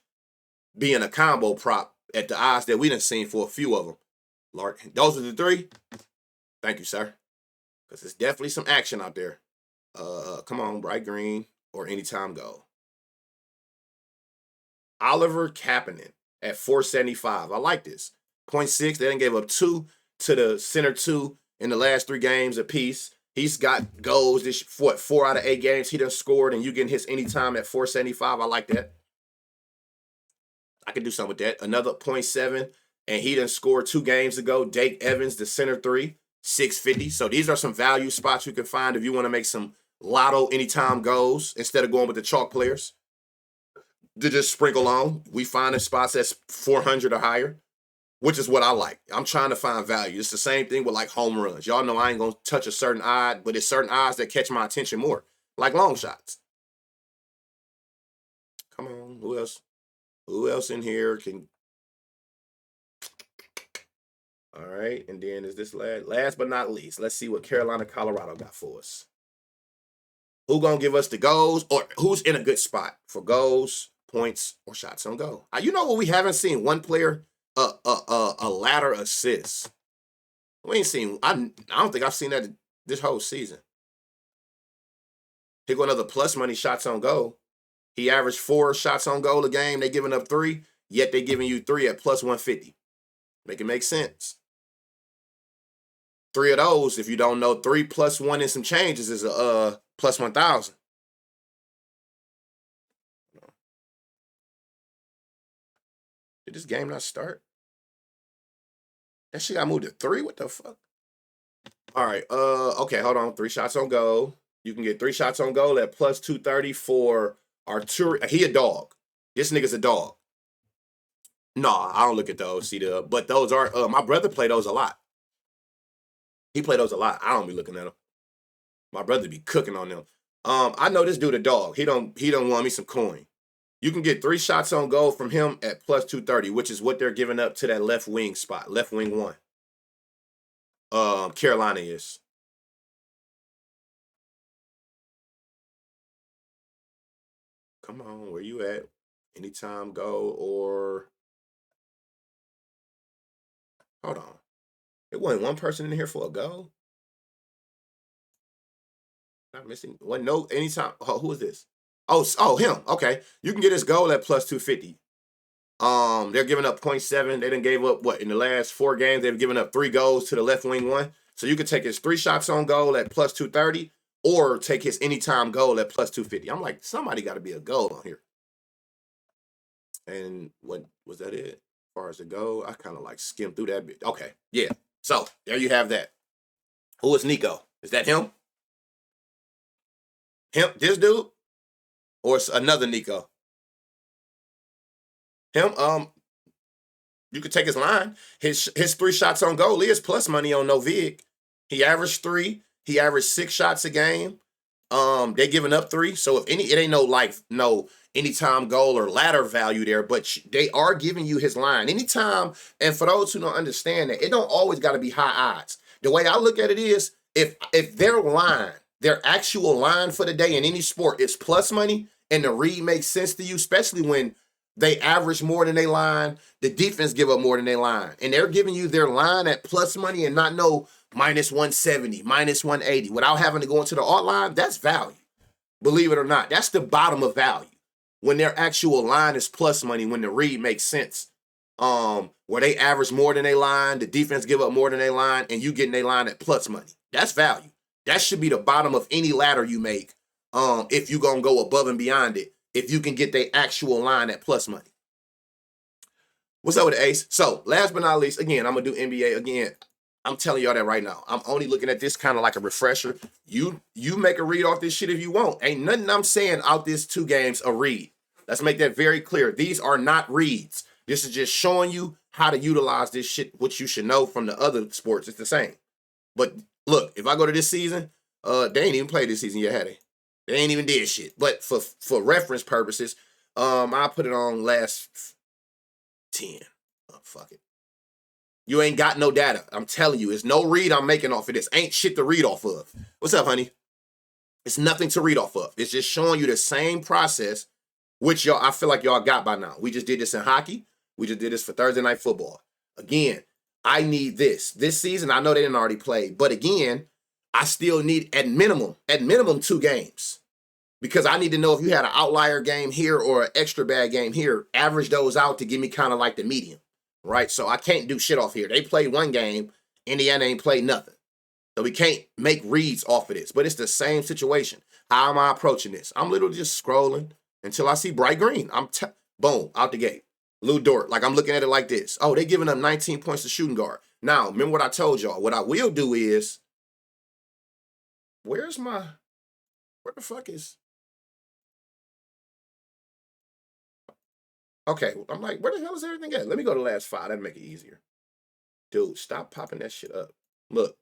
being a combo prop at the odds that we done seen for a few of them. Lark, those are the 3. Thank you, sir. Because there's definitely some action out there. Come on, bright green or anytime goal. Oliver Kapanen at 475. I like this. 0.6. They done gave up 2 to the center 2 in the last 3 games apiece. He's got goals this 4 out of 8 games he done scored, and you getting his anytime at 475. I like that. I can do something with that. Another 0.7, and he done scored 2 games ago. Dake Evans, the center 3, 650. So these are some value spots you can find if you want to make some lotto anytime goals instead of going with the chalk players. To just sprinkle on. We find spots that's 400 or higher, which is what I like. I'm trying to find value. It's the same thing with like home runs. Y'all know I ain't going to touch a certain odd, but it's certain odds that catch my attention more, like long shots. Come on, who else? Who else in here can? All right, and then is this last but not least? Let's see what Carolina, Colorado got for us. Who gonna give us the goals, or who's in a good spot for goals, points, or shots on goal? You know what we haven't seen? One player a ladder assist. We ain't seen. I don't think I've seen that this whole season. Here go another plus money shots on goal. He averaged 4 shots on goal a game. They giving up 3, yet they giving you 3 at plus 150. Make it make sense. 3 of those, if you don't know, 3 plus 1 and some changes is a plus 1,000. Did this game not start? That shit got moved to 3? What the fuck? All right. Okay, hold on. 3 shots on goal. You can get 3 shots on goal at plus 230 for Arturo. He a dog. This nigga's a dog. No, I don't look at those. But those are my brother play those a lot. He play those a lot. I don't be looking at them. My brother be cooking on them. I know this dude a dog. He don't want me some coin. You can get 3 shots on goal from him at plus 230, which is what they're giving up to that left wing spot, left wing 1. Carolina is. Come on, where you at? Anytime go or hold on. It wasn't one person in here for a goal. Not missing. Wasn't no anytime. Oh, who is this? Oh, him. Okay, you can get his goal at plus 250. They're giving up 0.7. They done gave up what in the last 4 games? They've given up 3 goals to the left wing one. So you could take his 3 shots on goal at plus 230, or take his anytime goal at plus 250. I'm like, somebody got to be a goal on here. And what was that it? As far as the goal, I kind of like skimmed through that bit. Okay, yeah. So there you have that. Who is Nico? Is that him? Him? This dude? Or it's another Nico? Him? You could take his line. His 3 shots on goal is plus money on no vig. He averaged 3. He averaged 6 shots a game. They giving up 3. So if it ain't no anytime goal or ladder value there, but they are giving you his line anytime. And for those who don't understand that, it don't always got to be high odds. The way I look at it is, if their actual line for the day in any sport is plus money, and the read makes sense to you, especially when they average more than they line, the defense give up more than they line, and they're giving you their line at plus money and not no minus 170, minus 180, without having to go into the alt line, that's value. Believe it or not, that's the bottom of value. When their actual line is plus money, when the read makes sense, where they average more than they line, the defense give up more than they line, and you getting they line at plus money. That's value. That should be the bottom of any ladder you make, if you're going to go above and beyond it, if you can get their actual line at plus money. What's up with the Ace? So, last but not least, again, I'm going to do NBA again. I'm telling y'all that right now. I'm only looking at this kind of like a refresher. You make a read off this shit if you want. Ain't nothing I'm saying out this 2 games a read. Let's make that very clear. These are not reads. This is just showing you how to utilize this shit, which you should know from the other sports. It's the same. But look, if I go to this season, they ain't even played this season yet, had they? They ain't even did shit. But for reference purposes, I put it on last 10. Oh, fuck it. You ain't got no data. I'm telling you, it's no read I'm making off of this. Ain't shit to read off of. What's up, honey? It's nothing to read off of. It's just showing you the same process, which I feel like y'all got by now. We just did this in hockey. We just did this for Thursday Night Football. Again, I need this. This season, I know they didn't already play. But again, I still need, at minimum, 2 games. Because I need to know if you had an outlier game here or an extra bad game here, average those out to give me kind of like the medium. Right? So I can't do shit off here. They played 1 game. Indiana ain't played nothing. So we can't make reads off of this. But it's the same situation. How am I approaching this? I'm literally just scrolling until I see bright green. Boom, out the gate. Lou Dort. Like, I'm looking at it like this. Oh, they giving up 19 points to shooting guard. Now, remember what I told y'all. What I will do is, where the fuck is... Okay, I'm like, where the hell is everything at? Let me go to the last 5. That'd make it easier. Dude, stop popping that shit up. Look.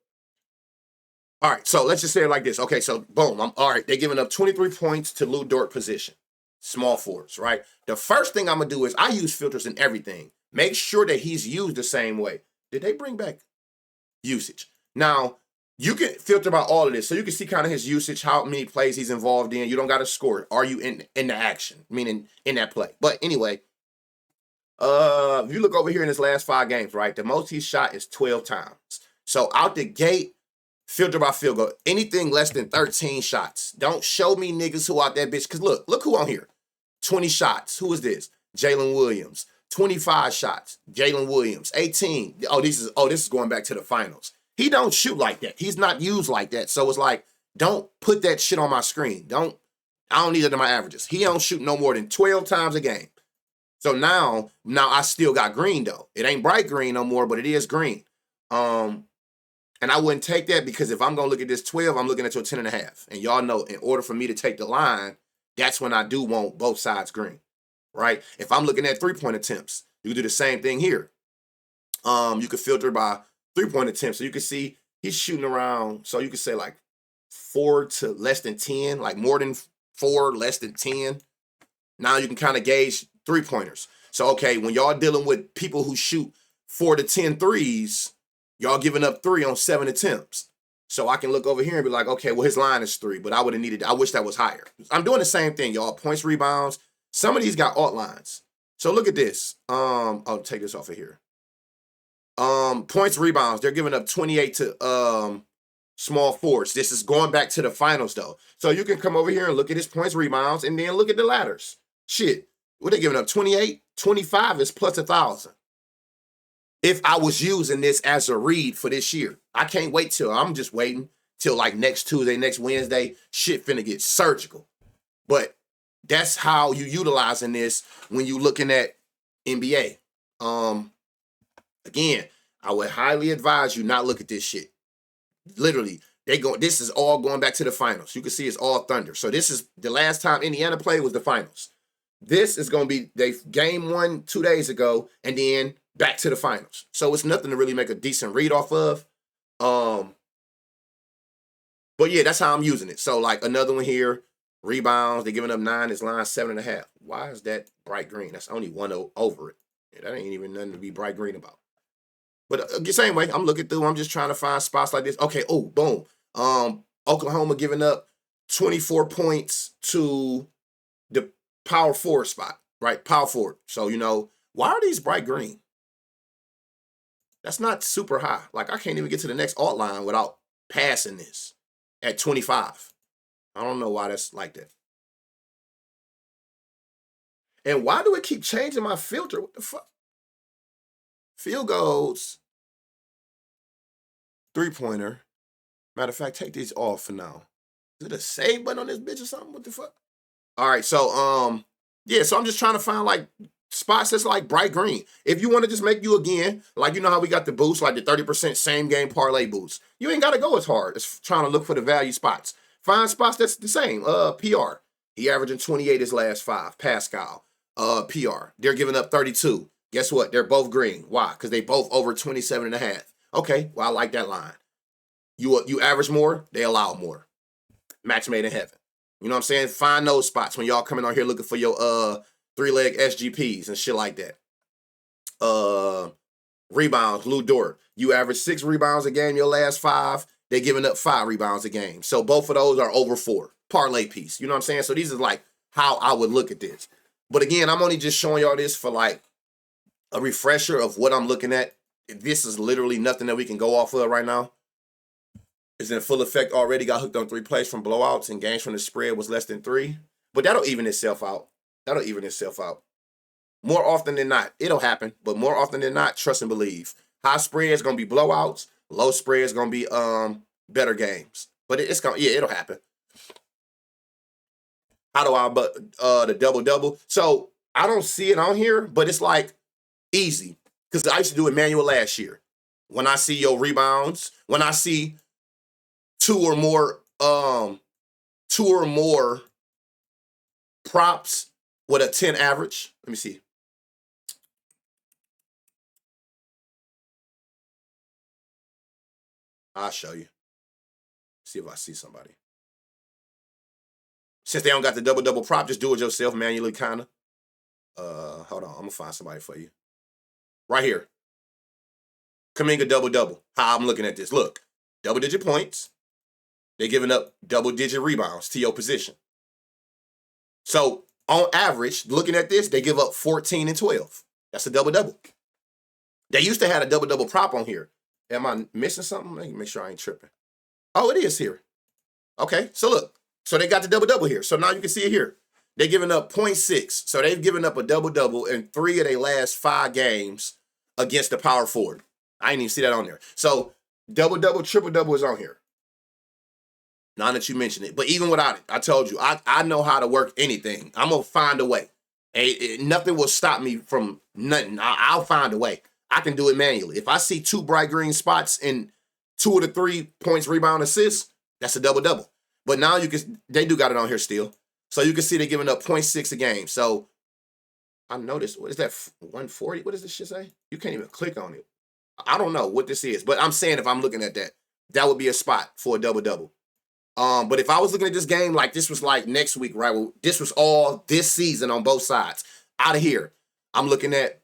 All right, so let's just say it like this. Okay, so boom. All right, they're giving up 23 points to Lou Dort position. Small forwards, right? The first thing I'm going to do is I use filters in everything. Make sure that he's used the same way. Did they bring back usage? Now, you can filter by all of this. So you can see kind of his usage, how many plays he's involved in. You don't got to score it. Are you in the action? Meaning in that play. But anyway, if you look over here in his last 5 games, right? The most he's shot is 12 times. So out the gate, filter by field goal. Anything less than 13 shots. Don't show me niggas who out that bitch. Because look who on here. 20 shots. Who is this? Jalen Williams. 25 shots. Jalen Williams. 18. This is going back to the finals. He don't shoot like that. He's not used like that. So it's like, don't put that shit on my screen. I don't need it in my averages. He don't shoot no more than 12 times a game. So now I still got green though. It ain't bright green no more, but it is green. And I wouldn't take that because if I'm going to look at this 12, I'm looking at your 10.5. And y'all know, in order for me to take the line, that's when I do want both sides green, right? If I'm looking at 3-point attempts, you can do the same thing here. You could filter by 3-point attempts. So you can see he's shooting around, so you could say like 4 to less than 10, like more than 4, less than 10. Now you can kind of gauge 3-pointers. So, okay, when y'all dealing with people who shoot 4 to 10 threes, Y'all giving up 3 on 7 attempts. So I can look over here and be like, okay, well, his line is 3, but I would have needed, I wish that was higher. I'm doing the same thing, y'all. Points, rebounds. Some of these got alt lines. So look at this. I'll take this off of here. Points, rebounds. They're giving up 28 to small forwards. This is going back to the finals, though. So you can come over here and look at his points, rebounds, and then look at the ladders. Shit. What are they giving up? 28? 25 is plus 1,000. If I was using this as a read for this year. I can't wait I'm just waiting till like next Tuesday, next Wednesday. Shit finna get surgical. But that's how you utilizing this when you looking at NBA. Again, I would highly advise you not look at this shit. Literally, this is all going back to the finals. You can see it's all Thunder. So this is the last time Indiana played was the finals. This is going to be they game 1 2 days ago, and then back to the finals. So it's nothing to really make a decent read off of. But yeah, that's how I'm using it. So like another one here, rebounds, they're giving up 9, his line 7.5. Why is that bright green? That's only 1 over it. Yeah, that ain't even nothing to be bright green about. But the same way, I'm looking through, I'm just trying to find spots like this. Okay, oh, boom. Oklahoma giving up 24 points to the power forward spot, right? Power forward. So, why are these bright green? That's not super high. Like, I can't even get to the next alt line without passing this at 25. I don't know why that's like that. And why do it keep changing my filter? What the fuck? Field goals. 3-pointer. Matter of fact, take these off for now. Is it a save button on this bitch or something? What the fuck? All right, so, yeah, so I'm just trying to find, like, spots that's, like, bright green. If you want to just make you, again, like, you know how we got the boost, like the 30% same-game parlay boost. You ain't got to go as hard as trying to look for the value spots. Find spots that's the same. PR. He averaging 28 his last 5. Pascal. PR. They're giving up 32. Guess what? They're both green. Why? Because they both over 27.5. Okay, well, I like that line. You average more, they allow more. Match made in heaven. You know what I'm saying? Find those spots when y'all coming on here looking for your 3-leg SGPs and shit like that. Rebounds, Lou Dort. You average 6 rebounds a game your last 5. They giving up 5 rebounds a game. So both of those are over 4. Parlay piece. You know what I'm saying? So these are like how I would look at this. But again, I'm only just showing y'all this for like a refresher of what I'm looking at. This is literally nothing that we can go off of right now. Is in full effect already. Got hooked on 3 plays from blowouts and games from the spread was less than 3. But that'll even itself out. More often than not, it'll happen. But more often than not, trust and believe. High spreads gonna be blowouts. Low spreads gonna be better games. But it'll happen. How do I the double-double? So I don't see it on here, but it's like easy. Because I used to do it manual last year. When I see your rebounds, when I see two or more props with a 10 average. Let me see. I'll show you. See if I see somebody. Since they don't got the double-double prop, just do it yourself manually, kind of. Hold on. I'm going to find somebody for you. Right here. Kuminga double-double. How I'm looking at this. Look. Double-digit points. They're giving up double-digit rebounds to your position. So, on average, looking at this, they give up 14 and 12. That's a double-double. They used to have a double-double prop on here. Am I missing something? Let me make sure I ain't tripping. Oh, it is here. Okay, so look. So they got the double-double here. So now you can see it here. They're giving up 0.6. So they've given up a double-double in 3 of their last 5 games against the power forward. I didn't even see that on there. So double-double, triple-double is on here. Now that you mention it. But even without it, I told you, I know how to work anything. I'm going to find a way. Nothing will stop me from nothing. I'll find a way. I can do it manually. If I see 2 bright green spots and 2 of the 3 points, rebound, assists, that's a double-double. But now they do got it on here still. So you can see they're giving up 0.6 a game. So I noticed, what is that, 140? What does this shit say? You can't even click on it. I don't know what this is, but I'm saying if I'm looking at that, that would be a spot for a double-double. But if I was looking at this game like this was like next week, right? Well, this was all this season on both sides. Out of here, I'm looking at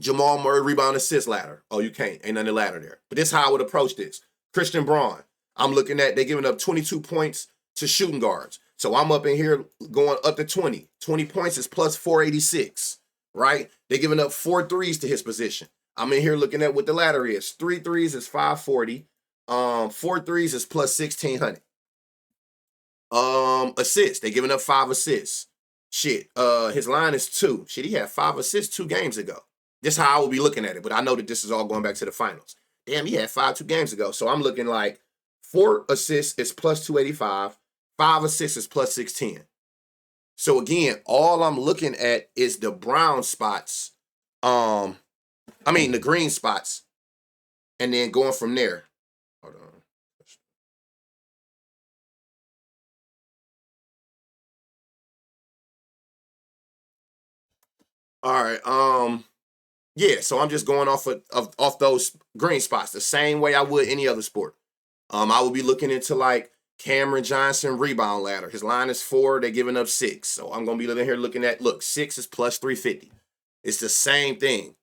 Jamal Murray rebound assist ladder. Oh, you can't. Ain't nothing ladder there. But this is how I would approach this. Christian Braun. I'm looking at, they giving up 22 points to shooting guards. So I'm up in here going up to 20. 20 points is plus 486, right? They're giving up 4 threes to his position. I'm in here looking at what the ladder is. 3 threes is 540. 4 threes is plus 1600. Assists. They giving up 5 assists. Shit. His line is 2. Shit, he had 5 assists 2 games ago. This is how I would be looking at it, but I know that this is all going back to the finals. Damn, he had 5 2 games ago. So I'm looking like 4 assists is plus 285. 5 assists is plus 610. So again, all I'm looking at is the brown spots. The green spots. And then going from there. Hold on. All right. Yeah, so I'm just going off those green spots the same way I would any other sport. I would be looking into like Cameron Johnson rebound ladder. His line is 4. They're giving up 6. So I'm going to be living here looking at, 6 is plus 350. It's the same thing.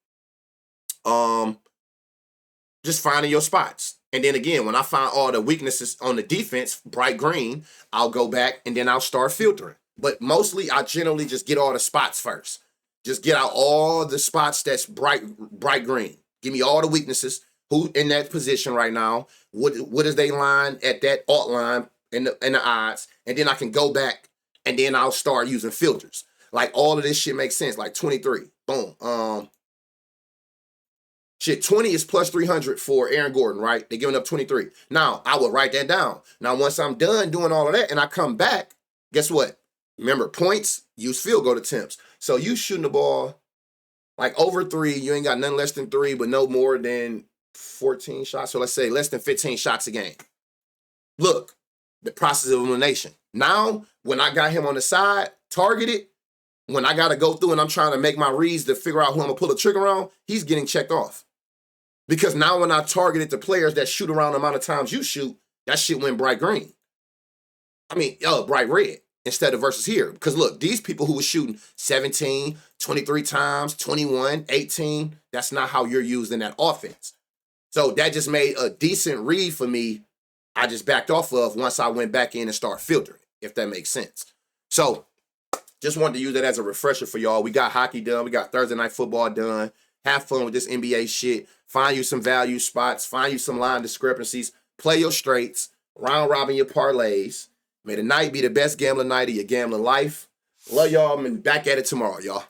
Just finding your spots. And then again, when I find all the weaknesses on the defense, bright green, I'll go back and then I'll start filtering. But mostly I generally just get all the spots first. Just get out all the spots that's bright green. Give me all the weaknesses. Who in that position right now? What is they line at that alt line and the odds? And then I can go back and then I'll start using filters. Like all of this shit makes sense. Like 23. Boom. 20 is plus 300 for Aaron Gordon, right? They're giving up 23. Now, I will write that down. Now, once I'm done doing all of that and I come back, guess what? Remember, points, use field goal attempts. So you shooting the ball like over 3, you ain't got nothing less than 3, but no more than 14 shots. So let's say less than 15 shots a game. Look, the process of elimination. Now, when I got him on the side, targeted, when I got to go through and I'm trying to make my reads to figure out who I'm going to pull the trigger on, he's getting checked off. Because now when I targeted the players that shoot around the amount of times you shoot, that shit went bright green. Bright red instead of versus here. Because look, these people who were shooting 17, 23 times, 21, 18, that's not how you're used in that offense. So that just made a decent read for me. I just backed off of once I went back in and started filtering, if that makes sense. So just wanted to use that as a refresher for y'all. We got hockey done. We got Thursday night football done. Have fun with this NBA shit. Find you some value spots. Find you some line discrepancies. Play your straights. Round robin your parlays. May the night be the best gambling night of your gambling life. Love y'all. I'm back at it tomorrow, y'all.